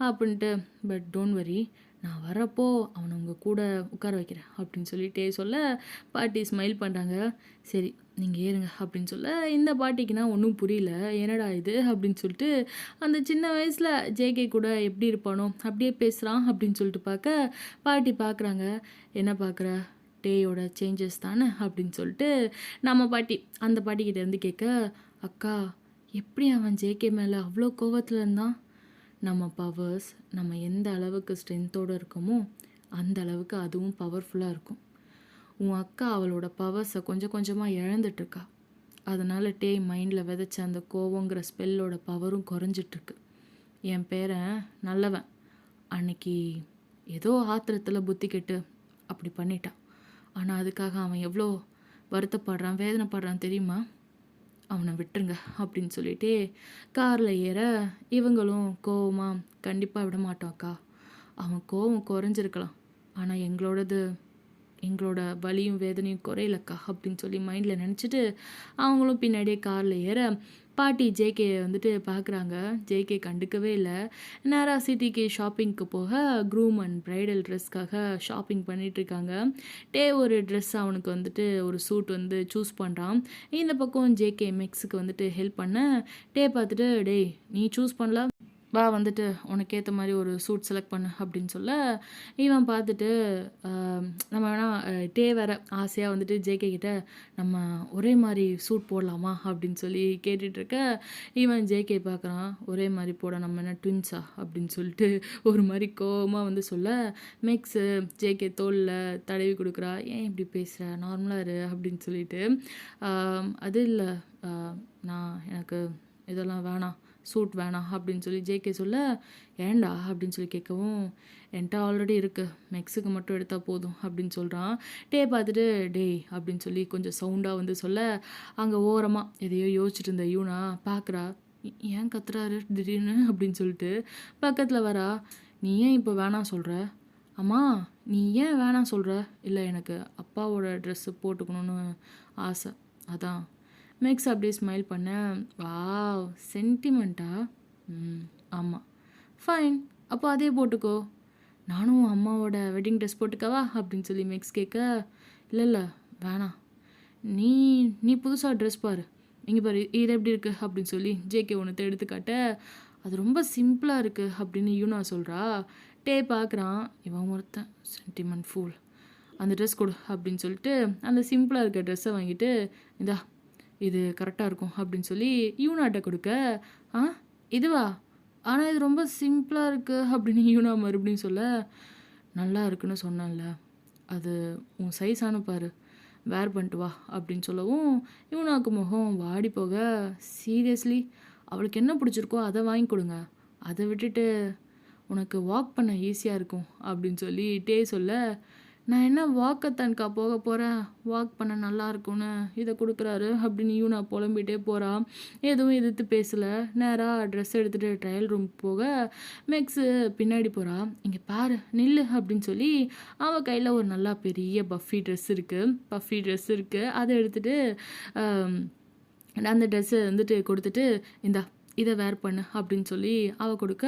அப்படின்ட்டு, பட் டோன்ட் வரி நான் வரப்போ அவனை உங்கள் கூட உட்கார வைக்கிறேன் அப்படின்னு சொல்லிட்டே சொல்ல, பாட்டி ஸ்மைல் பண்ணுறாங்க. சரி நீங்கள் ஏறுங்க அப்படின்னு சொல்ல, இந்த பாட்டிக்குனா ஒன்றும் புரியல, என்னடா இது அப்படின்னு சொல்லிட்டு, அந்த சின்ன வயசில் ஜேகே கூட எப்படி இருப்பானோ அப்படியே பேசுகிறான் அப்படின்னு சொல்லிட்டு பார்க்க, பாட்டி பார்க்குறாங்க. என்ன பார்க்குற? டேயோட சேஞ்சஸ் தானே அப்படின்னு சொல்லிட்டு நம்ம பாட்டி அந்த பாட்டிக்கிட்ட இருந்து கேட்க, அக்கா எப்படி அவன் ஜேகே மேலே அவ்வளோ கோவத்தில் இருந்தான்? நம்ம பவர்ஸ் நம்ம எந்த அளவுக்கு ஸ்ட்ரென்த்தோடு இருக்கோமோ அந்த அளவுக்கு அதுவும் பவர்ஃபுல்லாக இருக்கும். உன் அக்கா அவளோட பவர்ஸை கொஞ்சம் கொஞ்சமாக இழந்துட்டுருக்கா. அதனால் டே மைண்டில் விதைச்ச அந்த கோவங்கிற ஸ்பெல்லோட பவரும் குறைஞ்சிட்ருக்கு. என் பேரன் நல்லவன், அன்னைக்கு ஏதோ ஆத்திரத்தில் புத்தி கெட்டு அப்படி பண்ணிட்டான். ஆனால் அதுக்காக அவன் எவ்வளோ வருத்தப்படுறான் வேதனைப்படுறான் தெரியுமா? அவனை விட்டுருங்க அப்படின்னு சொல்லிட்டு காரில் ஏற, இவங்களும் கோவமாக கண்டிப்பாக விட மாட்டோம்க்கா, அவன் கோவம் குறைஞ்சிருக்கலாம், ஆனால் எங்களோட வலியும் வேதனையும் குறையலக்கா அப்படின்னு சொல்லி மைண்டில் நினச்சிட்டு அவங்களும் பின்னாடியே காரில் ஏற, பாட்டி ஜேகே வந்துட்டு பார்க்குறாங்க. ஜேகே கண்டுக்கவே இல்லை. நேராக சிட்டிக்கு ஷாப்பிங்க்கு போக க்ரூம் அண்ட் ப்ரைடல் ட்ரெஸ்க்காக ஷாப்பிங் பண்ணிகிட்ருக்காங்க. டே ஒரு ட்ரெஸ் அவனுக்கு வந்துட்டு ஒரு சூட் வந்து சூஸ் பண்ணுறான். இந்த பக்கம் ஜேகே மெக்ஸுக்கு வந்துட்டு ஹெல்ப் பண்ண, டே பார்த்துட்டு, டேய் நீ சூஸ் பண்ணல வா வந்துட்டு உனக்கு ஏற்ற மாதிரி ஒரு சூட் செலக்ட் பண்ணு அப்படின்னு சொல்ல இவன் பார்த்துட்டு நம்ம வேணா டே வேற ஆசையாக வந்துட்டு ஜேகே கிட்ட நம்ம ஒரே மாதிரி சூட் போடலாமா அப்படின்னு சொல்லி கேட்டுட்டு இருக்க இவன் ஜேகே பார்க்குறான். ஒரே மாதிரி போட நம்ம என்ன ட்வின்ஸா அப்படின்னு சொல்லிட்டு ஒரு மாதிரி கோவமாக வந்து சொல்ல மேக்ஸு ஜேகே தோளில் தடவி கொடுக்குறா. ஏன் இப்படி பேசுகிற, நார்மலாக இரு அப்படின்னு சொல்லிட்டு அது இல்லை நான் எனக்கு இதெல்லாம் வேணாம், சூட் வேணாம் அப்படின்னு சொல்லி ஜேகே சொல்ல ஏண்டா அப்படின்னு சொல்லி கேட்கவும் என்கிட்ட ஆல்ரெடி இருக்குது, மெக்ஸுக்கு மட்டும் எடுத்தால் போதும் அப்படின்னு சொல்கிறான். டே பார்த்துட்டு டேய் அப்படின்னு சொல்லி கொஞ்சம் சவுண்டாக வந்து சொல்ல அங்கே ஓரமாக எதையோ யோசிச்சுட்டு இருந்த யூனா பார்க்குறா. ஏன் கத்துறாரு திடீர்னு அப்படின்னு சொல்லிட்டு பக்கத்தில் வரா. நீ ஏன் இப்போ வேணாம் சொல்கிற? அம்மா நீ ஏன் வேணாம் சொல்கிற? இல்லை எனக்கு அப்பாவோட ட்ரெஸ்ஸு போட்டுக்கணுன்னு ஆசை, அதான். மேக்ஸ் அப்படியே ஸ்மைல் பண்ணேன். வாவ் சென்டிமெண்ட்டா? ஆமாம். ஃபைன், அப்போ அதே போட்டுக்கோ. நானும் அம்மாவோட வெட்டிங் ட்ரெஸ் போட்டுக்கவா அப்படின்னு சொல்லி மேக்ஸ் கேட்க இல்லை வேணாம், நீ நீ புதுசாக ட்ரெஸ் பாரு, இங்கே பாரு இது எப்படி இருக்குது அப்படின்னு சொல்லி ஜேகே ஒன்று எடுத்துக்காட்ட அது ரொம்ப சிம்பிளாக இருக்குது அப்படின்னு யூனா சொல்கிறா. டே பார்க்குறான். இவன் ஒருத்தன் சென்டிமெண்ட் ஃபூல். அந்த ட்ரெஸ் கொடு அப்படின்னு சொல்லிட்டு அந்த சிம்பிளாக இருக்க ட்ரெஸ்ஸை வாங்கிட்டு இந்தா இது கரெக்டாக இருக்கும் அப்படின்னு சொல்லி யூனாட்ட கொடுக்க இதுவா, ஆனால் இது ரொம்ப சிம்பிளாக இருக்குது அப்படின்னு யூனா மறுபடியும் சொல்ல நல்லா இருக்குன்னு சொன்னேன்ல, அது உன் சைஸ் அனுப்பாரு, வேர் பண்ணிட்டு வா அப்படின்னு சொல்லவும் யூனாக்கு முகம் வாடி போக சீரியஸ்லி அவளுக்கு என்ன பிடிச்சிருக்கோ அதை வாங்கி கொடுங்க, அதை விட்டுட்டு உனக்கு வாக் பண்ண ஈஸியாக இருக்கும் அப்படின்னு சொல்லி டே சொல்ல நான் என்ன வாக்கத்தான்க்கா போக போகிறேன், வாக் பண்ண நல்லா இருக்கும்னு இதை கொடுக்குறாரு அப்படின்னு யூனா புலம்பிகிட்டே போகிறா. எதுவும் எதிர்த்து பேசலை. நேராக ட்ரெஸ் எடுத்துகிட்டு ட்ரையல் ரூம் போக மேக்ஸு பின்னாடி போகிறா. இங்கே பாரு நில்லு அப்படின்னு சொல்லி அவள் கையில் ஒரு நல்லா பெரிய பஃபி ட்ரெஸ் இருக்குது. அதை எடுத்துகிட்டு அந்த ட்ரெஸ்ஸை வந்துட்டு கொடுத்துட்டு இந்தா இதை வேர் பண்ணு அப்படின்னு சொல்லி அவள் கொடுக்க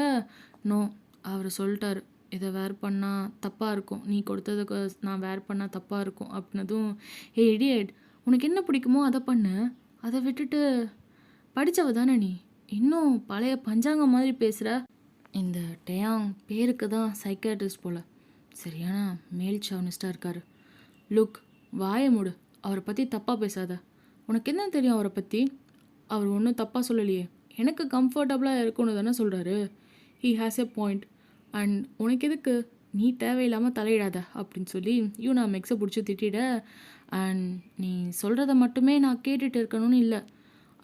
நோ அவர் சொல்லிட்டாரு இதை வேர் பண்ணால் தப்பாக இருக்கும், நீ கொடுத்ததுக்கு நான் வேர் பண்ணால் தப்பாக இருக்கும் அப்படின்னதும் ஏ இடியட், உனக்கு என்ன பிடிக்குமோ அதை பண்ணு, அதை விட்டுட்டு படித்தவ தானே நீ, இன்னும் பழைய பஞ்சாங்கம் மாதிரி பேசுகிற. இந்த டேயாங் பேருக்கு தான் சைக்காட்ரிஸ்ட் போல், சரியான மேல் ஷாவனிஸ்டாக இருக்கார். லுக் வாயை மூடு, அவரை பற்றி தப்பாக பேசாத. உனக்கு என்ன தெரியும் அவரை பற்றி? அவர் ஒன்றும் தப்பாக சொல்லலையே, எனக்கு கம்ஃபர்டபுளாக இருக்கும்னு தானே சொல்கிறாரு. He has a point. And உனக்கு எதுக்கு, நீ தேவையில்லாமல் தலையிடாத அப்படின்னு சொல்லி யூனா மெக்ஸை பிடிச்சி திட்டிட. அண்ட் நீ சொல்கிறத மட்டுமே நான் கேட்டுட்டு இருக்கணும்னு இல்லை,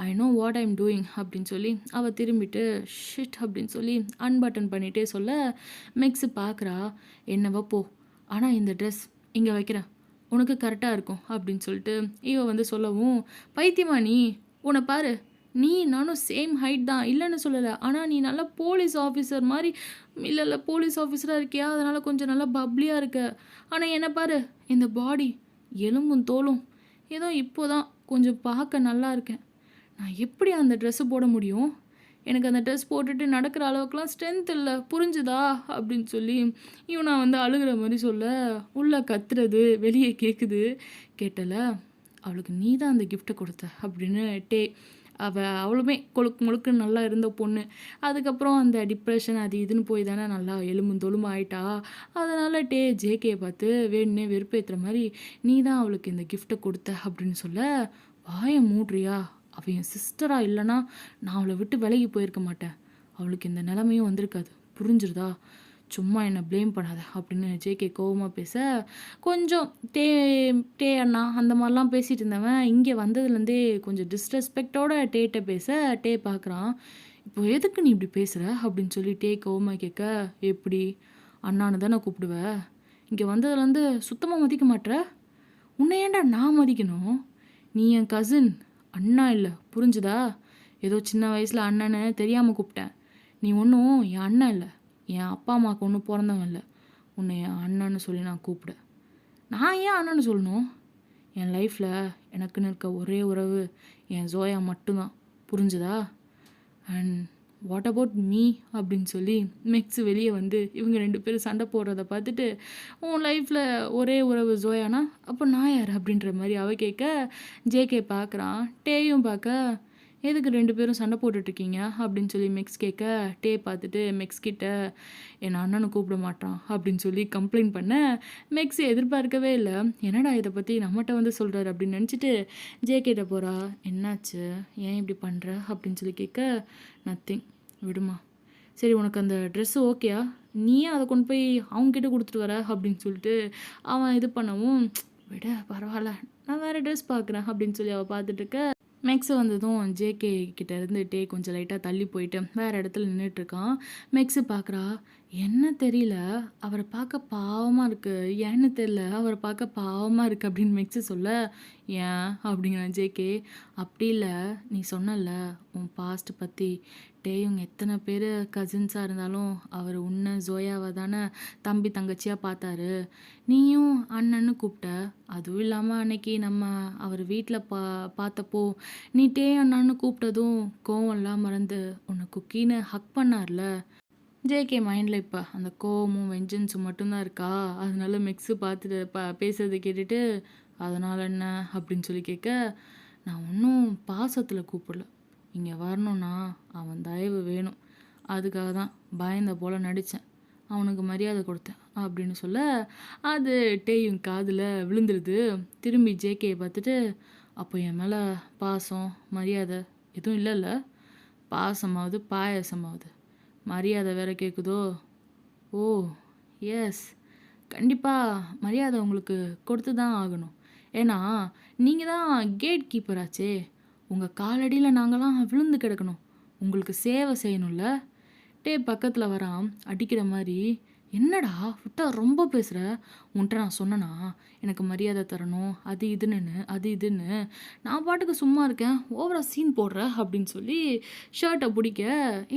I know what I'm doing அப்படின்னு சொல்லி அவள் திரும்பிட்டு ஷிட் அப்படின்னு சொல்லி அன்பட்டன் பண்ணிகிட்டே சொல்ல மெக்ஸு பார்க்குறா. என்னவோ போ, ஆனால் இந்த ட்ரெஸ் இங்கே வைக்கிறேன், உனக்கு கரெக்டாக இருக்கும் அப்படின்னு சொல்லிட்டு இவ வந்து சொல்லவும் பைத்தியமா நீ, உன்னை பாரு நீ நானும் சேம் ஹைட் தான், இல்லைன்னு சொல்லலை, ஆனால் நீ நல்லா போலீஸ் ஆஃபீஸர் மாதிரி இல்லை போலீஸ் ஆஃபீஸராக இருக்கியா, அதனால் கொஞ்சம் நல்லா பப்ளியாக இருக்க. ஆனால் என்ன பாரு இந்த பாடி எலும்பும் தோலும், ஏதோ இப்போ தான் கொஞ்சம் பார்க்க நல்லா இருக்கேன். நான் எப்படி அந்த ட்ரெஸ்ஸு போட முடியும், எனக்கு அந்த ட்ரெஸ் போட்டுட்டு நடக்கிற அளவுக்குலாம் ஸ்ட்ரென்த் இல்லை, புரிஞ்சுதா அப்படின்னு சொல்லி இவன் நான் வந்து அழுகிற மாதிரி சொல்ல உள்ளே கத்துறது வெளியே கேட்குது. கேட்டல அவளுக்கு நீ தான் அந்த கிஃப்ட்டை கொடுத்த அப்படின்னு அவளுமே முழுக்குன்னு நல்லா இருந்த பொண்ணு. அதுக்கப்புறம் அந்த டிப்ரெஷன் அது இதுன்னு போய் தானே நல்லா எலும்பும் தொலும்பு ஆயிட்டா. அதனால் ஜேகே பார்த்து வேணுன்னே வெறுப்பேற்றுற மாதிரி நீ தான் அவளுக்கு இந்த கிஃப்ட்டை கொடுத்த அப்படின்னு சொல்ல வாயை மூடுறியா, அவள் என் சிஸ்டராக இல்லைன்னா நான் அவளை விட்டு விலகி போயிருக்க மாட்டேன், அவளுக்கு இந்த நிலைமையும் வந்திருக்காது, புரிஞ்சுருதா, சும்மா என்னை ப்ளேம் பண்ணாத அப்படின்னு ஜேகே கோவமாக பேச கொஞ்சம் டே அண்ணா அந்த மாதிரிலாம் பேசிகிட்டு இருந்தவன் இங்கே வந்ததுலேருந்தே கொஞ்சம் டிஸ்ரெஸ்பெக்டோட டேட்ட பேச பார்க்குறான். இப்போ எதுக்கு நீ இப்படி பேசுகிற அப்படின்னு சொல்லி கோவமாக கேட்க எப்படி அண்ணான்னு தானே கூப்பிடுவ, இங்கே வந்ததுலேருந்து சுத்தமாக மதிக்க மாட்டேற, உன்னை ஏன்டா நான் மதிக்கணும், நீ என் கசின், அண்ணா இல்லை, புரிஞ்சுதா, ஏதோ சின்ன வயசில் அண்ணனை தெரியாமல் கூப்பிட்டேன், நீ ஒன்றும் என் அண்ணன் இல்லை, என் அப்பா அம்மாவுக்கு ஒன்றும் பிறந்தவன் இல்லை, உன்னை என் அண்ணன்னு சொல்லி நான் கூப்பிட. நான் ஏன் அண்ணன்னு சொல்லணும், என் லைஃப்பில் எனக்குன்னு இருக்க ஒரே உறவு என் ஜோயா மட்டும்தான், புரிஞ்சுதா. அண்ட் வாட் அபவுட் மீ அப்படின்னு சொல்லி மெக்ஸு வெளியே வந்து இவங்க 2 பேரும் சண்டை போடுறத பார்த்துட்டு உன் லைஃப்பில் ஒரே உறவு ஜோயானா அப்போ நான் யார் அப்படின்ற மாதிரி அவ கேட்க ஜேகே பார்க்குறான். டேயும் பார்க்க எதுக்கு 2 பேரும் சண்டை போட்டுட்ருக்கீங்க அப்படின்னு சொல்லி மெக்ஸ் கேட்க, டே பார்த்துட்டு மெக்ஸ் கிட்ட என் அண்ணனை கூப்பிட மாட்டான் அப்படின்னு சொல்லி கம்ப்ளைண்ட் பண்ண, மெக்ஸ் எதிர்பார்க்கவே இல்லை. என்னடா இதை பற்றி நம்மகிட்ட வந்து சொல்கிறாரு அப்படின்னு நினச்சிட்டு ஜே கிட்ட போகிறா. என்னாச்சு, ஏன் இப்படி பண்ணுற அப்படின்னு சொல்லி கேட்க, நத்திங், விடுமா. சரி, உனக்கு அந்த ட்ரெஸ்ஸு ஓகேயா, நீயே அதை கொண்டு போய் அவங்ககிட்ட கொடுத்துட்டு வர அப்படின்னு சொல்லிட்டு அவன் இது பண்ணவும், விட பரவாயில்ல, நான் வேறு ட்ரெஸ் பார்க்குறேன் அப்படின்னு சொல்லி அவள் பார்த்துட்டு இருக்க. மெக்ஸ் வந்ததும் ஜேகே கிட்ட இருந்துட்டே கொஞ்சம் லைட்டாக தள்ளி போயிட்டு வேறு இடத்துல நின்றுட்டுருக்கான். மெக்ஸு பார்க்குறா. என்ன தெரியல, அவரை பார்க்க பாவமாக இருக்குது, ஏன்னு தெரியல, அவரை பார்க்க பாவமாக இருக்குது அப்படின்னு மெக்ஸு சொல்ல, ஏன் அப்படிங்கிறான் ஜேகே. அப்படி இல்லை, நீ சொன்னல உன் பாஸ்ட் பற்றி, டேயுங்க எத்தனை பேர் கசின்ஸாக இருந்தாலும் அவர் உன்னை ஜோயாவை தானே தம்பி தங்கச்சியாக பார்த்தாரு, நீயும் அண்ணன்னு கூப்பிட்ட. அதுவும் இல்லாமல் அன்னைக்கு நம்ம அவர் வீட்டில் பார்த்தப்போ நீ டே அண்ணான்னு கூப்பிட்டதும் கோவம்லாம் மறந்து உன்னை குக்கின்னு ஹக் பண்ணார்ல. ஜேகே மைண்டில் இப்போ அந்த கோவமும் வெஞ்சன்ஸும் மட்டும்தான் இருக்கா. அதனால மெக்ஸு பார்த்துட்டு பேசுறதை கேட்டுட்டு, அதனால் என்ன அப்படின்னு சொல்லி கேட்க, நான் ஒன்றும் பாசத்தில் கூப்பிடல, இங்கே வரணும்னா அவன் தயவு வேணும், அதுக்காக தான் பயந்த போல் நடித்தேன், அவனுக்கு மரியாதை கொடுத்தேன் அப்படின்னு சொல்ல, அது டேயும் காதில் விழுந்துருது. திரும்பி ஜேகேயை பார்த்துட்டு, அப்போ என் மேலே பாசம் மரியாதை எதுவும் இல்லைல்ல, பாசமாவது பாயாசமாவது மரியாதை வேற கேட்குதோ. ஓ எஸ், கண்டிப்பாக மரியாதை உங்களுக்கு கொடுத்து தான் ஆகணும், ஏன்னா நீங்கள் தான் கேட் கீப்பராச்சே, உங்கள் காலடியில் நாங்களாம் விழுந்து கிடக்கணும், உங்களுக்கு சேவை செய்யணும்ல. டே பக்கத்தில் வரான் அடிக்கிற மாதிரி. என்னடா விட்டா ரொம்ப பேசுகிற, உன்ட்ட நான் சொன்னனா எனக்கு மரியாதை தரணும் அது இதுன்னு நான் பாட்டுக்கு சும்மா இருக்கேன், ஓவராக சீன் போடுற அப்படின்னு சொல்லி ஷர்ட்டை பிடிக்க,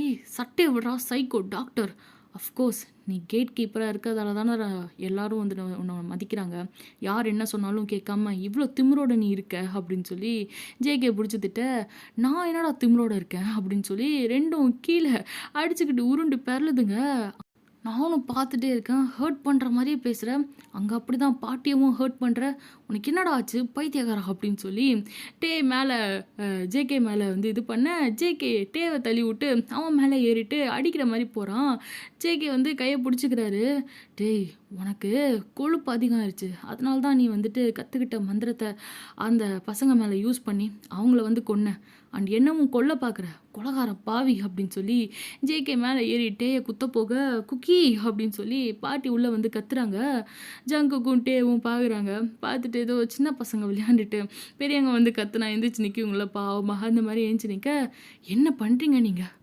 ஏய் சட்டையை விடுறா சைக்கோ டாக்டர். அஃப்கோர்ஸ் நீ கேட் கீப்பராக இருக்கிறதால தானே எல்லாரும் வந்து உன்னை மதிக்கிறாங்க, யார் என்ன சொன்னாலும் கேட்காம இவ்வளோ திமிரோட நீ இருக்க அப்படின்னு சொல்லி ஜேகே பிடிச்சதிட்ட, நான் என்னடா திமிரோட இருக்கேன் அப்படின்னு சொல்லி ரெண்டும் கீழே அடிச்சுக்கிட்டு உருண்டு பெறலுதுங்க. நானும் பார்த்துட்டே இருக்கேன், ஹர்ட் பண்ணுற மாதிரியே பேசுகிறேன், அங்கே அப்படி தான் பாட்டியவும் ஹர்ட் பண்ணுற, உனக்கு என்னடா ஆச்சு பைத்தியக்காரா அப்படின்னு சொல்லி டே மேலே ஜேகே மேலே வந்து இது பண்ண, ஜேகே டேவை தள்ளி விட்டு அவன் மேலே ஏறிட்டு அடிக்கிற மாதிரி போகிறான். ஜேகே வந்து கையை பிடிச்சிக்கிறாரு. டேய் உனக்கு கொழுப்பு அதிகம் ஆயிடுச்சு, அதனால தான் நீ வந்துட்டு கற்றுக்கிட்ட மந்திரத்தை அந்த பசங்க மேலே யூஸ் பண்ணி அவங்கள வந்து கொன்ன, அண்ட் என்னவும் கொல்ல பார்க்குற கொலகார பாவி அப்படின்னு சொல்லி ஜேகே மேலே ஏறிட்டே குத்த போக, குக்கி அப்படின்னு சொல்லி பாட்டி உள்ளே வந்து கத்துறாங்க. ஜங்குக்கும் டேவும் பார்க்குறாங்க. பார்த்துட்டு ஏதோ சின்ன பசங்க விளையாண்டுட்டு பெரியவங்க வந்து கத்துனா எந்திரிச்சு நிற்குங்கள பாவமாக, அந்த மாதிரி எழுந்துச்சு நிற்க, என்ன பண்ணுறீங்க நீங்கள்,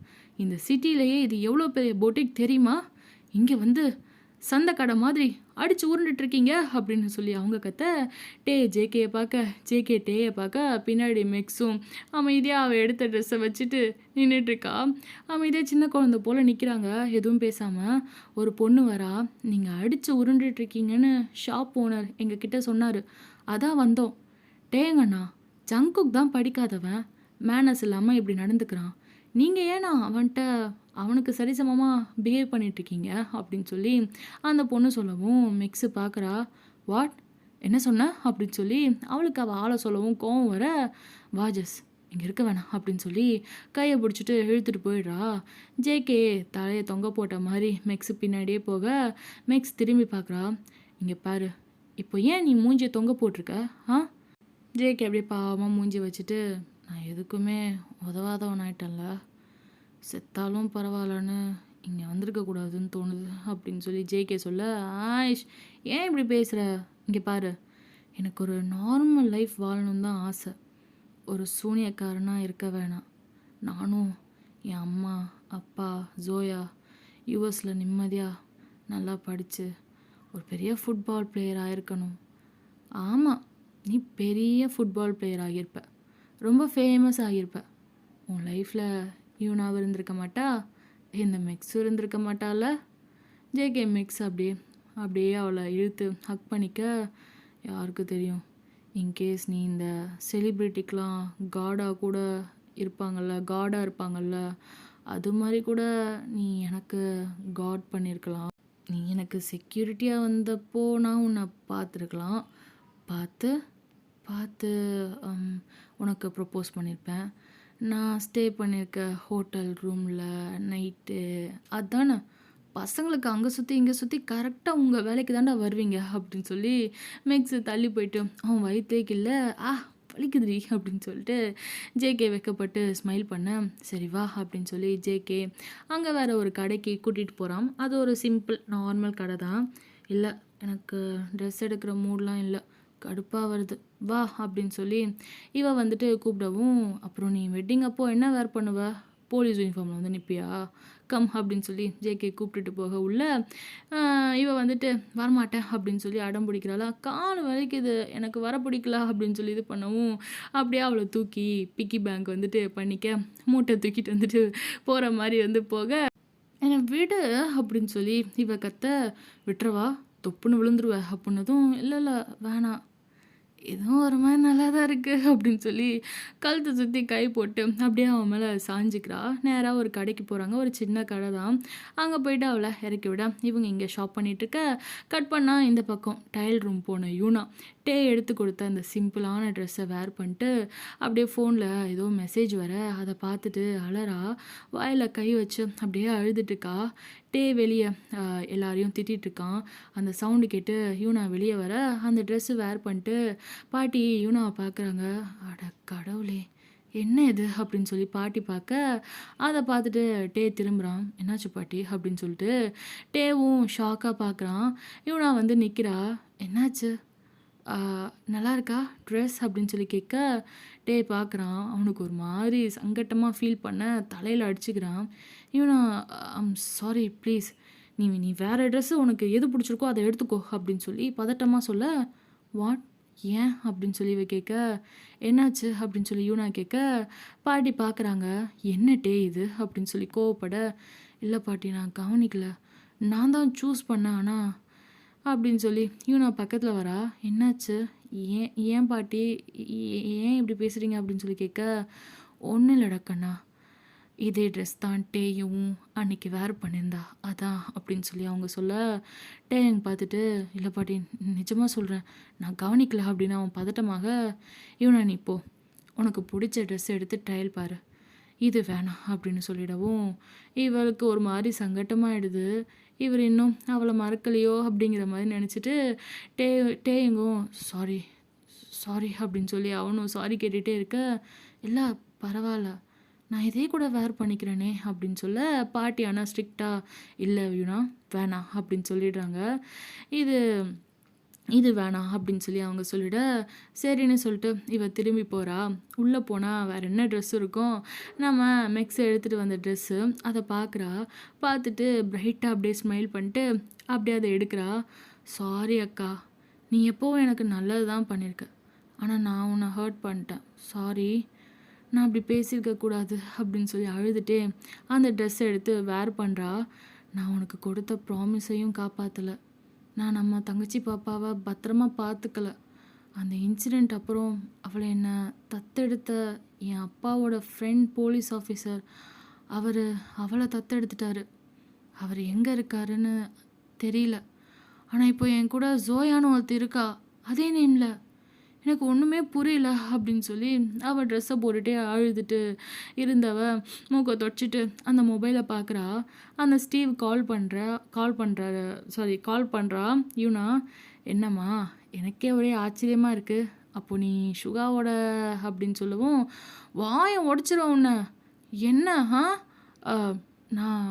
இந்த சிட்டிலேயே இது எவ்வளோ பெரிய பொட்டிக் தெரியுமா, இங்கே வந்து சந்தை கடை மாதிரி அடித்து உருண்டுட்ருக்கீங்க அப்படின்னு சொல்லி அவங்க கத்த, டே ஜேகேயை பார்க்க, ஜேகே டேயை பார்க்க, பின்னாடி மெக்ஸும் அமைதியாக அவள் எடுத்த ட்ரெஸ்ஸை வச்சுட்டு நின்றுட்டுருக்கா. அமைதியாக சின்ன குழந்தை போல் நிற்கிறாங்க எதுவும் பேசாமல். ஒரு பொண்ணு வரா, நீங்கள் அடித்து உருண்டுட்ருக்கீங்கன்னு ஷாப் ஓனர் எங்ககிட்ட சொன்னார், அதான் வந்தோம். டேங்கண்ணா, ஜங்குக் தான் படிக்காதவன், மேனஸ் இல்லாமல் இப்படி நடந்துக்கிறான், நீங்கள் ஏன்னா அவன்கிட்ட அவனுக்கு சரிசமமாக பிஹேவ் பண்ணிகிட்ருக்கீங்க அப்படின்னு சொல்லி அந்த பொண்ணு சொல்லவும், மெக்ஸு பார்க்குறா. வாட், என்ன சொன்ன அப்படின்னு சொல்லி அவளுக்கு அவள் ஆளை சொல்லவும் கோவம் வர, வாஜஸ் இங்கே இருக்க வேணாம் அப்படின்னு சொல்லி கையை பிடிச்சிட்டு இழுத்துட்டு போயிடுறா. ஜேகே தலையை தொங்க போட்ட மாதிரி மெக்ஸு பின்னாடியே போக, மெக்ஸ் திரும்பி பார்க்குறா. இங்கே பாரு, இப்போ ஏன் நீ மூஞ்சியை தொங்க போட்டிருக்க ஆ? ஜேகே அப்படியே பாவமாக மூஞ்சி வச்சுட்டு, நான் எதுக்குமே உதவாதவன் ஆயிட்டேன்ல, செத்தாலும் பரவாயில்லன்னு இங்கே வந்திருக்கக்கூடாதுன்னு தோணுது அப்படின்னு சொல்லி ஜேகே சொல்ல, ஆயிஷ் ஏன் இப்படி பேசுகிற, இங்கே பாரு, எனக்கு ஒரு நார்மல் லைஃப் வாழணுன்னு தான் ஆசை, ஒரு சூனியக்காரனாக இருக்க வேணாம், நானும் என் அம்மா அப்பா ஜோயா யூஎஸில் நிம்மதியாக நல்லா படித்து ஒரு பெரிய ஃபுட்பால் பிளேயர் ஆகிருக்கணும். ஆமாம், நீ பெரிய ஃபுட்பால் பிளேயர் ஆகியிருப்ப, ரொம்ப ஃபேமஸ் ஆகியிருப்ப, உன் லைஃப்பில் இவனாவும் இருந்திருக்க மாட்டா, இந்த மெக்ஸும் இருந்திருக்க மாட்டால. ஜேகே மெக்ஸ் அப்படியே அவளை இழுத்து ஹக் பண்ணிக்க, யாருக்கு தெரியும், இன்கேஸ் நீ இந்த செலிப்ரிட்டிக்கெலாம் காடாக கூட இருப்பாங்கள்ல, அது மாதிரி கூட நீ எனக்கு காட் பண்ணியிருக்கலாம், நீ எனக்கு செக்யூரிட்டியாக வந்தப்போ நான் உன்னை பார்த்துருக்கலாம், பார்த்து உனக்கு ப்ரப்போஸ் பண்ணியிருப்பேன், நான் ஸ்டே பண்ணியிருக்க ஹோட்டல் ரூமில் நைட்டு அதானே பசங்களுக்கு அங்கே சுற்றி இங்கே சுற்றி கரெக்டாக உங்கள் வேலைக்கு தாண்டா வருவீங்க அப்படின்னு சொல்லி மேக்ஸு தள்ளி போயிட்டு அவன் வயிற்றேக்கு இல்லை வலிக்குதுடி அப்படின்னு சொல்லிட்டு ஜேகே வெக்கப்பட்டு ஸ்மைல் பண்ணேன். சரி வா அப்படின்னு சொல்லி ஜேகே அங்கே வேற ஒரு கடைக்கு கூட்டிகிட்டு போகிறான். அது ஒரு சிம்பிள் நார்மல் கடை தான். இல்லை எனக்கு ட்ரெஸ் எடுக்கிற மூட்லாம் இல்லை, கடுப்பாக வருது வா அப்படின்னு சொல்லி இவ வந்துட்டு கூப்பிடவும், அப்புறம் நீ வெட்டிங் அப்போ என்ன வேர் பண்ணுவ, போலீஸ் யூனிஃபார்மில் வந்து நிற்பியா, கம் அப்படின்னு சொல்லி ஜேகே கூப்பிட்டுட்டு போக உள்ள இவ வந்துட்டு வரமாட்டேன் அப்படின்னு சொல்லி அடம் பிடிக்கிறாளா, கால் வலிக்குது எனக்கு வர பிடிக்கல அப்படின்னு சொல்லி இது பண்ணவும் அப்படியே அவளை தூக்கி பிக்கி பேங்க் வந்துட்டு பண்ணிக்க மூட்டை தூக்கிட்டு வந்துட்டு போகிற மாதிரி வந்து போக, என்னை விடு அப்படின்னு சொல்லி இவ கத்த, விட்டுறவா தொப்புன்னு விழுந்துருவ அப்படின்னதும், இல்லை இல்லை வேணாம் இதுவும் ஒரு மாதிரி நல்லா தான் இருக்குது அப்படின்னு சொல்லி கழுத்தை சுற்றி கை போட்டு அப்படியே அவன் மேலே சாஞ்சிக்கிறா. நேராக ஒரு கடைக்கு போகிறாங்க. ஒரு சின்ன கடை தான். அங்கே போயிட்டு அவளை இறக்கி விட இவங்க இங்கே ஷாப் பண்ணிகிட்ருக்க கட் பண்ணால் இந்த பக்கம் டைல் ரூம் போன யூனா டே எடுத்து கொடுத்த அந்த சிம்பிளான ட்ரெஸ்ஸை வேர் பண்ணிட்டு அப்படியே ஃபோனில் ஏதோ மெசேஜ் வர அதை பார்த்துட்டு அலறா, வாயில் கை வச்சு அப்படியே அழுதுட்டுருக்கா. டே வெளியே எல்லாரையும் திட்டிகிட்ருக்கான். அந்த சவுண்டு கேட்டு யூனா வெளியே வர அந்த ட்ரெஸ்ஸு வேர் பண்ணிட்டு பாட்டி யூனாவை பார்க்குறாங்க. அட கடவுளே என்ன இது அப்படின்னு சொல்லி பாட்டி பார்க்க அதை பார்த்துட்டு டே திரும்புகிறான். என்னாச்சு பாட்டி அப்படின்னு சொல்லிட்டு டேவும் ஷாக்காக பார்க்குறான். யூனா வந்து நிற்கிறா. என்னாச்சு நல்லா இருக்கா ட்ரெஸ் அப்படின்னு சொல்லி கேட்க டே பார்க்குறான். அவனுக்கு ஒரு மாதிரி சங்கட்டமாக ஃபீல் பண்ண தலையில் அடிச்சுக்கிறான். யூனா சாரி ப்ளீஸ் நீ வேறு ட்ரெஸ்ஸு உனக்கு எது பிடிச்சிருக்கோ அதை எடுத்துக்கோ அப்படின்னு சொல்லி பதட்டமாக சொல்ல, வாட் ஏன் அப்படின்னு சொல்லி இவ கேட்க, என்னாச்சு அப்படின்னு சொல்லி யூனா கேட்க பாட்டி பார்க்குறாங்க. என்ன டே இது அப்படின்னு சொல்லி கோவப்பட, இல்லை பாட்டி நான் கவனிக்கல, நான் தான் சூஸ் பண்ணேன் ஆனால் அப்படின்னு சொல்லி யூனா பக்கத்தில் வரா. என்னாச்சு ஏன் பாட்டி ஏன் இப்படி பேசுகிறீங்க அப்படின்னு சொல்லி கேட்க, ஒன்றும் இல்லைடா கண்ணா, இதே ட்ரெஸ் தான் டேயும் அன்னைக்கு வேர் பண்ணியிருந்தா அதான் அப்படின்னு சொல்லி அவங்க சொல்ல, டேயங்க பார்த்துட்டு, இல்லை பாட்டி நிஜமாக சொல்கிறேன் நான் கவனிக்கல அப்படின்னு அவன் பதட்டமாக, இவனா நீ போ உனக்கு பிடிச்ச ட்ரெஸ் எடுத்து ட்ரையல் பாரு, இது வேணாம் அப்படின்னு சொல்லிடவும் இவளுக்கு ஒரு மாதிரி சங்கட்டமாகிடுது. இவர் இன்னும் அவளை மறக்கலையோ அப்படிங்கிற மாதிரி நினச்சிட்டு டேயங்கும் சாரி சாரி அப்படின்னு சொல்லி அவனும் சாரி கேட்டுகிட்டே இருக்க, இல்லை பரவாயில்ல நான் இதே கூட வேர் பண்ணிக்கிறேனே அப்படின்னு சொல்ல பாட்டி ஆனால் ஸ்ட்ரிக்டாக இல்லை யூனா வேணாம் அப்படின்னு சொல்லிடுறாங்க. இது வேணாம் அப்படின்னு சொல்லி அவங்க சொல்லிட, சரின்னு சொல்லிட்டு இவ திரும்பி போகிறா. உள்ளே போனால் வேறு என்ன ட்ரெஸ் இருக்கும், நம்ம மெக்ஸ் எடுத்துகிட்டு வந்த ட்ரெஸ்ஸு அதை பார்க்குறா. பார்த்துட்டு பிரைட்டாக அப்படியே ஸ்மைல் பண்ணிட்டு அப்படியே அதை எடுக்கிறா. சாரி அக்கா, நீ எப்போவும் எனக்கு நல்லது தான் பண்ணியிருக்க, ஆனால் நான் உன்னை ஹர்ட் பண்ணிட்டேன், சாரி நான் அப்படி பேசியிருக்கக்கூடாது அப்படின்னு சொல்லி அழுதுகிட்டே அந்த ட்ரெஸ்ஸை எடுத்து வேர் பண்ணுறா. நான் உனக்கு கொடுத்த ப்ராமிஸையும் காப்பாற்றலை, நான் நம்ம தங்கச்சி பாப்பாவை பத்திரமா பார்த்துக்கல, அந்த இன்சிடெண்ட் அப்புறம் அவளை என்னை தத்தெடுத்த என் அப்பாவோட ஃப்ரெண்ட் போலீஸ் ஆஃபீஸர் அவளை தத்தெடுத்துட்டாரு. அவர் எங்கே இருக்காருன்னு தெரியல, ஆனால் இப்போ என் கூட ஜோயானு ஒருத்தர் இருக்கா அதே நேமில், எனக்கு ஒன்றுமே புரியல அப்படின்னு சொல்லி அவள் ட்ரெஸ்ஸை போட்டுகிட்டே அழுதுட்டு இருந்தவ மூக்கை தொடச்சிட்டு அந்த மொபைலை பார்க்குறா. அந்த ஸ்டீவ் கால் பண்ணுறா. யூனா என்னம்மா எனக்கே ஒரே ஆச்சரியமாக இருக்குது, அப்போ நீ சுகாவோட அப்படின்னு சொல்லவும் வாயை உடச்சிரும் உன்னை, என்ன நான்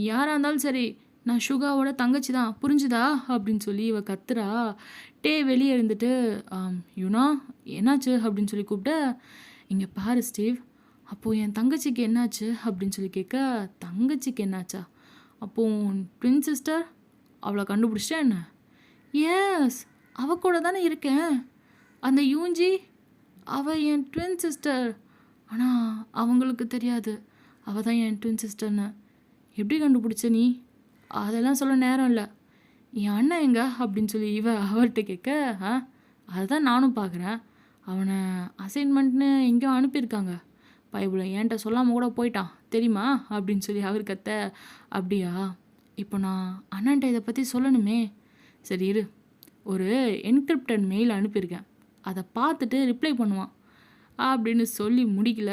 யாராக இருந்தாலும் சரி நான் சுகாவோட தங்கச்சி தான் புரிஞ்சுதா அப்படின்னு சொல்லி இவ கத்துறா. டே வெளியே இருந்துட்டு யூனா என்னாச்சு அப்படின்னு சொல்லி கூப்பிட்ட, இங்கே பாரு ஸ்டீவ், அப்போது என் தங்கச்சிக்கு என்னாச்சு அப்படின்னு சொல்லி கேட்க, தங்கச்சிக்கு என்னாச்சா, அப்போது ட்வின் சிஸ்டர் அவளை கண்டுபிடிச்சிட்டா என்ன, எஸ் அவ கூட தானே இருக்கேன், அந்த யூஞ்சி அவள் என் ட்வின் சிஸ்டர், ஆனால் அவங்களுக்கு தெரியாது அவள் தான் என் ட்வின் சிஸ்டர்னு, எப்படி கண்டுபிடிச்ச நீ, அதெல்லாம் சொல்ல நேரம் இல்லை, என் அண்ணன் எங்க அப்படின்னு சொல்லி அவர்கிட்ட கேட்க, அதுதான் நானும் பார்க்குறேன், அவனை அசைன்மெண்ட்னு எங்கேயோ அனுப்பியிருக்காங்க, பைபிளை என்கிட்ட சொல்லாமல் கூட போயிட்டான் தெரியுமா அப்படின்னு சொல்லி அவர் கத்த, அப்படியா இப்போ நான் அண்ணன்ட்ட இதை பற்றி சொல்லணுமே, சரி இரு ஒரு என்கிரிப்டட் மெயில் அனுப்பியிருக்கேன் அதை பார்த்துட்டு ரிப்ளை பண்ணுவான், அப்படின்னு சொல்லி முடிக்கல.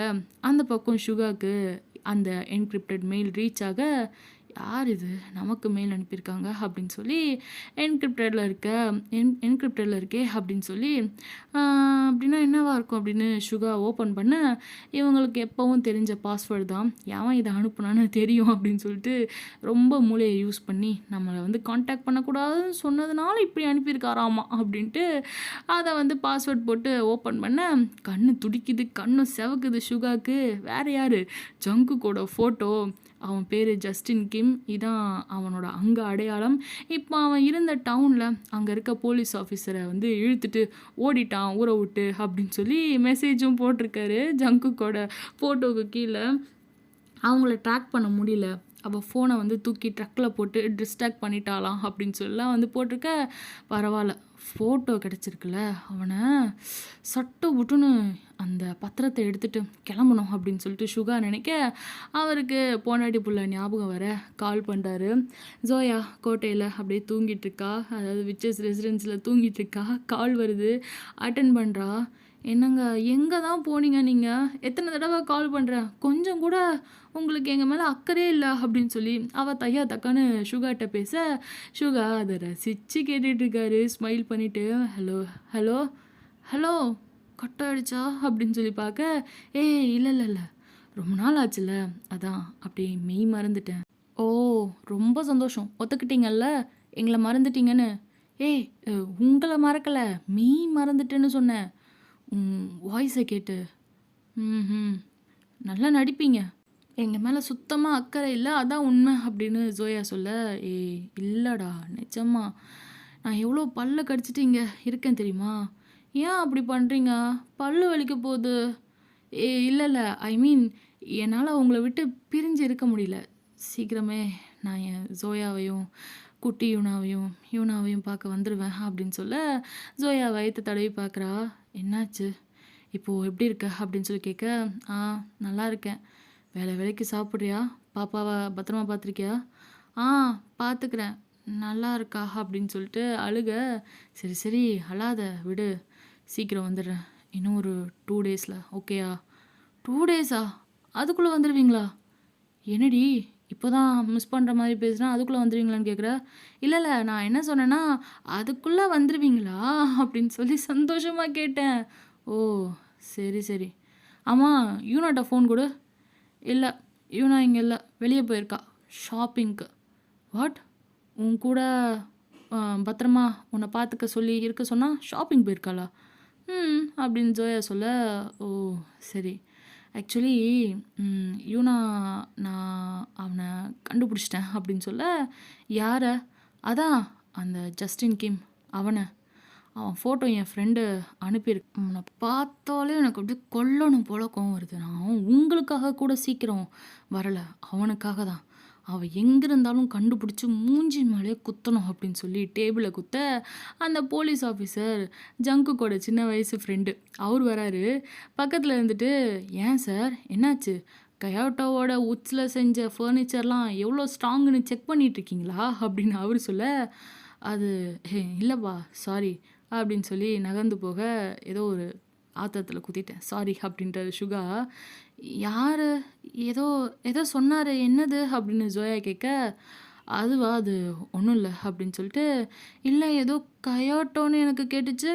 அந்த பக்கம் சுகாக்கு அந்த என்கிரிப்டட் மெயில் ரீச் ஆக, யார் இது நமக்கு மெயில் அனுப்பியிருக்காங்க அப்படின்னு சொல்லி என்கிரிப்டடில் இருக்கே அப்படின்னு சொல்லி அப்படின்னா என்னவா இருக்கும் அப்படின்னு சுகா ஓப்பன் பண்ண, இவங்களுக்கு எப்போவும் தெரிஞ்ச பாஸ்வேர்டு தான், எவன் இதை அனுப்புனான்னு தெரியும் அப்படின்னு சொல்லிட்டு ரொம்ப மூளையை யூஸ் பண்ணி நம்மளை வந்து காண்டாக்ட் பண்ணக்கூடாதுன்னு சொன்னதுனால இப்படி அனுப்பியிருக்காராமா அப்படின்ட்டு அதை வந்து பாஸ்வேர்ட் போட்டு ஓப்பன் பண்ண, கண்ணு துடிக்குது, கண்ணு செவக்குது சுகாக்கு. வேறு யார், ஜங்குக்கோட ஃபோட்டோ, அவன் பேர் ஜஸ்டின் கிம், இதான் அவனோட அங்கே அடையாளம். இப்போ அவன் இருந்த டவுனில் அங்கே இருக்க போலீஸ் ஆஃபீஸரை வந்து இழுத்துட்டு ஓடிட்டான் ஊரை விட்டு அப்படின்னு சொல்லி மெசேஜும் போட்டிருக்காரு. ஜங்குக்கோட ஃபோட்டோவுக்கு கீழே அவங்கள ட்ராக் பண்ண முடியல, அவள் ஃபோனை வந்து தூக்கி ட்ரக்கில் போட்டு டிஸ்ட்ராக்ட் பண்ணிட்டாலாம் அப்படின்னு சொல்லலாம் வந்து போட்டிருக்க. பரவாயில்ல, ஃபோட்டோ கிடச்சிருக்குல்ல, அவனை சட்டு விட்டுன்னு அந்த பத்திரத்தை எடுத்துகிட்டு கிளம்பணும் அப்படின்னு சொல்லிட்டு சுகா நினைக்க, அவருக்கு பொண்டாட்டி புள்ள ஞாபகம் வர கால் பண்ணுறாரு. ஜோயா கோட்டையில் அப்படியே தூங்கிட்டுருக்கா, அதாவது விச்சஸ் ரெசிடென்ஸில் தூங்கிட்டுருக்கா. கால் வருது, அட்டன் பண்ணுறா. என்னங்க, எங்கே தான் போனீங்க நீங்கள்? எத்தனை தடவை கால் பண்ணுறேன், கொஞ்சம் கூட உங்களுக்கு எங்கள் மேலே அக்கறையே இல்லை அப்படின்னு சொல்லி அவள் தையா தக்கான்னு சுகாட்ட பேச, சுகா அதை ரசித்து கேட்டுட்ருக்காரு ஸ்மைல் பண்ணிவிட்டு. ஹலோ ஹலோ ஹலோ, கட் ஆகிடுச்சா அப்படின்னு சொல்லி பார்க்க, இல்லை ரொம்ப நாள் ஆச்சுல்ல, அதான் அப்படியே மெய் மறந்துட்டேன். ஓ, ரொம்ப சந்தோஷம், ஒத்துக்கிட்டீங்கல்ல எங்களை மறந்துட்டீங்கன்னு. ஏய், உங்களை மறக்கலை, மெய் மறந்துட்டேன்னு சொன்னேன் வாய்ஸை கேட்டு. ம், நல்லா நடிப்பீங்க, எங்கள் மேலே சுத்தமாக அக்கறை இல்லை, அதான் உண்மை அப்படின்னு ஜோயா சொல்ல, இல்லைடா நிஜமா, நான் எவ்வளோ பல்ல கடிச்சிட்டு இங்கே இருக்கேன் தெரியுமா? ஏன் அப்படி பண்ணுறீங்க? பல்லு வலிக்க போகுது. இல்லை, ஐ மீன் என்னால் உங்களை விட்டு பிரிஞ்சு இருக்க முடியல. சீக்கிரமே நான் என் ஜோயாவையும் குட்டி யூனாவையும் பார்க்க வந்துடுவேன் அப்படின்னு சொல்ல, ஜோயா வயிற்று தடவி பார்க்குறா. என்னாச்சு, இப்போது எப்படி இருக்க அப்படின்னு சொல்லி கேட்க, நல்லா இருக்கேன். வேலைக்கு சாப்பிட்றியா? பாப்பாவை பத்திரமா பார்த்துருக்கியா? பார்த்துக்கிறேன், நல்லா இருக்கா அப்படின்னு சொல்லிட்டு அழுக. சரி அழாத விடு, சீக்கிரம் வந்துடுறேன், இன்னும் ஒரு 2 டேஸில், ஓகேயா? 2 டேஸா? அதுக்குள்ளே வந்துடுவீங்களா? என்னடி இப்போ தான் மிஸ் பண்ணுற மாதிரி பேசுகிறேன், அதுக்குள்ளே வந்துடுவீங்களான்னு கேட்குற. இல்லை, நான் என்ன சொன்னேன்னா அதுக்குள்ளே வந்துடுவீங்களா அப்படின்னு சொல்லி சந்தோஷமாக கேட்டேன். ஓ, சரி. ஆமாம், யூனாட்ட ஃபோன் கொடு. இல்லை, யூனா இங்கே இல்லை, வெளியே போயிருக்கா ஷாப்பிங்க்கு. வாட், உன் கூட பத்திரமா உன்னை பார்த்துக்க சொல்லி இருக்க சொன்னால் ஷாப்பிங் போயிருக்காளா? அப்படின்னு ஜோயா சொல்ல, ஓ சரி, ஆக்சுவலி யூனா, நான் அவனை கண்டுபிடிச்சிட்டேன் அப்படின்னு சொல்ல. யாரை? அதான் அந்த ஜஸ்டின் கிம், அவன் ஃபோட்டோ என் ஃப்ரெண்டு அனுப்பியிருக்கு. அவனை பார்த்தாலே எனக்கு அப்படியே கொல்லணும் போல கோவம் வருது. நான் உங்களுக்காக கூட சீக்கிரம் வரலை, அவனுக்காக தான். அவள் எங்கே இருந்தாலும் கண்டுபிடிச்சி மூஞ்சி மேலே குத்தணும் அப்படின்னு சொல்லி டேபிளை குத்த, அந்த போலீஸ் ஆஃபீஸர் ஜங்குக்கோட சின்ன வயசு ஃப்ரெண்டு அவர் வராரு. பக்கத்தில் இருந்துட்டு, ஏன் சார் என்னாச்சு, கயோட்டோவோட உட்ஸில் செஞ்ச ஃபர்னிச்சர்லாம் எவ்வளோ ஸ்ட்ராங்குன்னு செக் பண்ணிகிட்ருக்கீங்களா அப்படின்னு அவர் சொல்ல, அது இல்லைப்பா சாரி அப்படின்னு சொல்லி நகர்ந்து போக, ஏதோ ஒரு ஆத்திரத்தில் குத்திட்டேன் சாரி அப்படின்ற சுகா. யார், ஏதோ சொன்னார், என்னது அப்படின்னு ஜோயா கேட்க, அதுவா, அது ஒன்றும் இல்லை அப்படின்னு சொல்லிட்டு, இல்லை ஏதோ கயோட்டோன்னு எனக்கு கேட்டுச்சு,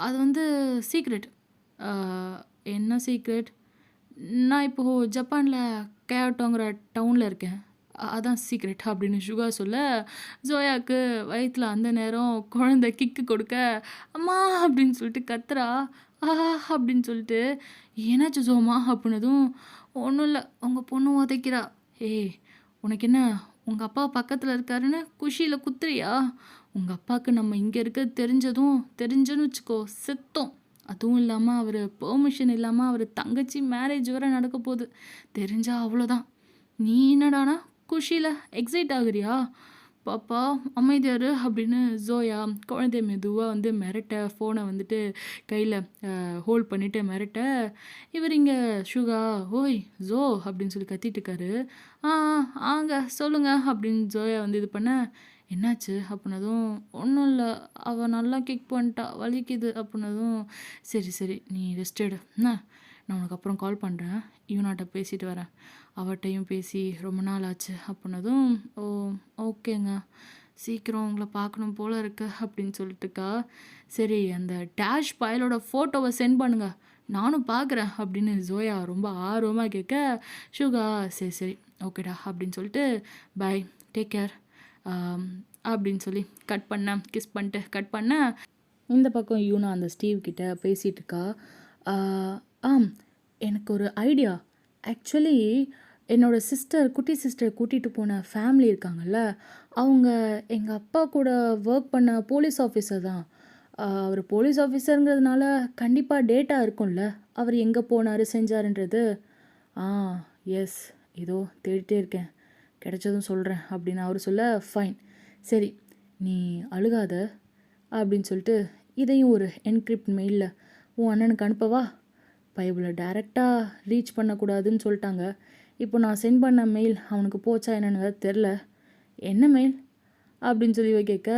அது வந்து சீக்ரெட். என்ன சீக்ரெட்? நான் இப்போது ஜப்பானில் கயோட்டோங்கிற டவுனில் இருக்கேன், அதான் சீக்ரெட் அப்படின்னு சுகா சொல்ல, ஜோயாவுக்கு வயிற்றில் அந்த நேரம் குழந்தை கிக்கு கொடுக்க, அம்மா அப்படின்னு சொல்லிட்டு கத்துறா. அப்படின்னு சொல்லிட்டு, ஏன்னாச்சு ஜோமா அப்படின்னதும், ஒன்றும் இல்லை, உங்கள் பொண்ணு உதைக்கிறா. உனக்கு என்ன, உங்கள் அப்பா பக்கத்தில் இருக்காருன்னு குஷியில் குத்துறியா? உங்கள் அப்பாவுக்கு நம்ம இங்கே இருக்க தெரிஞ்சதுன்னு வச்சுக்கோ, செத்தோம். அதுவும் இல்லாமல் அவர் பெர்மிஷன் இல்லாமல் அவர் தங்கச்சி மேரேஜ் வரை நடக்க போகுது, தெரிஞ்சா அவ்வளோதான். நீ என்னடானா குஷியில் எக்ஸைட் ஆகுறியா? பாப்பா அமைதியாரு அப்படின்னு ஜோயா குழந்தைய மெதுவாக வந்து மிரட்ட, ஃபோனை வந்துட்டு கையில் ஹோல்ட் பண்ணிவிட்டு மிரட்ட, இவர் இங்கே சுகா, ஓய் ஜோ அப்படின்னு சொல்லி கத்திட்டு இருக்காரு. ஆங்க சொல்லுங்க அப்படின்னு ஜோயா வந்து இது பண்ண, என்னாச்சு அப்படின்னதும், ஒன்றும் இல்லை, அவள் நல்லா கிக் பண்ணிட்டா, வலிக்குது அப்படின்னதும், சரி சரி நீ ரெஸ்ட் எடு என்ன, நான் உனக்கு அப்புறம் கால் பண்ணுறேன், ஈவனாட்ட பேசிட்டு வரேன், அவட்டையும் பேசி ரொம்ப நாள் ஆச்சு அப்படின்னதும், ஓ ஓகேங்க, சீக்கிரம் உங்களை பார்க்கணும் போல இருக்கு அப்படின்னு சொல்லிட்டுக்கா, சரி அந்த டேஷ் பயலோட ஃபோட்டோவை சென்ட் பண்ணுங்க, நானும் பார்க்குறேன் அப்படின்னு ஜோயா ரொம்ப ஆர்வமாக கேட்க, ஷுகா சரி சரி ஓகேடா அப்படின்னு சொல்லிட்டு பை, டேக் கேர் அப்படின்னு சொல்லி கட் பண்ணேன், கிஸ் பண்ணிட்டு கட் பண்ணேன். இந்த பக்கம் யூனா அந்த ஸ்டீவ் கிட்ட பேசிகிட்டு இருக்கா. ஆம், எனக்கு ஒரு ஐடியா. ஆக்சுவலி என்னோடய சிஸ்டர், குட்டி சிஸ்டர் கூட்டிகிட்டு போன ஃபேமிலி இருக்காங்கல்ல, அவங்க எங்கள் அப்பா கூட ஒர்க் பண்ண போலீஸ் ஆஃபீஸர் தான். அவர் போலீஸ் ஆஃபீஸருங்கிறதுனால கண்டிப்பாக டேட்டா இருக்கும்ல, அவர் எங்கே போனார் செஞ்சாருன்றது. ஆ எஸ், ஏதோ தேடிட்டே இருக்கேன், கிடைச்சதும் சொல்கிறேன் அப்படின்னு அவர் சொல்ல, ஃபைன் சரி நீ அழுகாத அப்படின்னு சொல்லிட்டு இதையும் ஒரு என்கிரிப்ட் மெயிலில் உன் அண்ணனுக்கு அனுப்பவா, பைபிளை டைரெக்டாக ரீச் பண்ணக்கூடாதுன்னு சொல்லிட்டாங்க. இப்போ நான் சென்ட் பண்ண மெயில் அவனுக்கு போச்சா என்னன்னு தெரில. என்ன மெயில் அப்படின்னு சொல்லி கேட்க,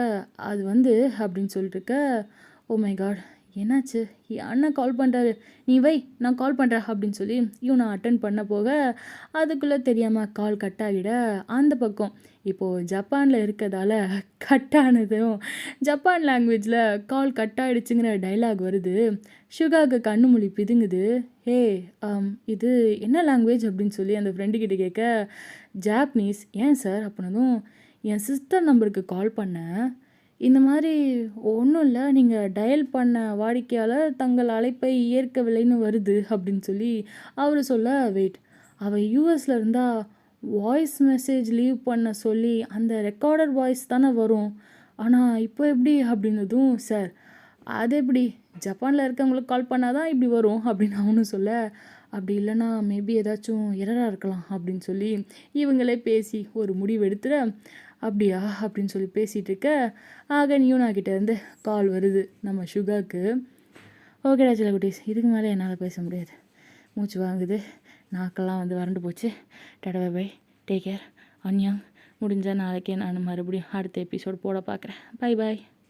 அது வந்து அப்படின்னு சொல்லிட்டு இருக்க, ஓ மை காட் என்னாச்சு, என் அண்ணன் கால் பண்ணுறாரு, நீ வை நான் கால் பண்ணுறேன் அப்படின்னு சொல்லி நான் அட்டன் பண்ண போக அதுக்குள்ளே தெரியாமல் கால் கட் ஆகிட, அந்த பக்கம் இப்போது ஜப்பானில் இருக்கிறதால கட் ஆனதும் ஜப்பான் லாங்குவேஜில் கால் கட் ஆகிடுச்சுங்கிற டைலாக் வருது. ஷுகாவுக்கு கண்ணு மொழி பிதுங்குது. ஹே இது என்ன லாங்குவேஜ் அப்படின்னு சொல்லி அந்த ஃப்ரெண்டுக்கிட்ட கேட்க, ஜாப்பனீஸ். ஏன் சார் அப்படின்னதும், என் சிஸ்டர் நம்பருக்கு கால் பண்ணேன், இந்த மாதிரி ஒன்றும் இல்லை, நீங்கள் டயல் பண்ண வாடிக்கையாளர் தங்கள் அழைப்பை ஏற்கவில்லைன்னு வருது அப்படின்னு சொல்லி அவர் சொல்ல, வெயிட் அவள் யூஎஸில் இருந்தால் வாய்ஸ் மெசேஜ் லீவ் பண்ண சொல்லி அந்த ரெக்கார்டர் வாய்ஸ் தானே வரும், ஆனால் இப்போ எப்படி அப்படின்னதும், சார் அது எப்படி ஜப்பானில் இருக்கவங்களுக்கு கால் பண்ணால் தான் இப்படி வரும் அப்படின்னு அவனும் சொல்ல, அப்படி இல்லைன்னா மேபி ஏதாச்சும் எரராக இருக்கலாம் அப்படின்னு சொல்லி இவங்களே பேசி ஒரு முடிவு எடுத்துட, அப்படியா அப்படின்னு சொல்லி பேசிகிட்டு இருக்க, ஆக யூனா கிட்டேருந்து கால் வருது நம்ம ஷுகாவுக்கு. ஓகேடா சில குட்டீஸ், இதுக்கு மேலே என்னால் பேச முடியாது, மூச்சு வாங்குது, நாக்கெல்லாம் வந்து வறண்டு போச்சு. டாடா பை, டேக் கேர், அன்யாங். முடிஞ்சால் நாளைக்கே நான் மறுபடியும் அடுத்த எபிசோட் போட பார்க்குறேன். பை பாய்.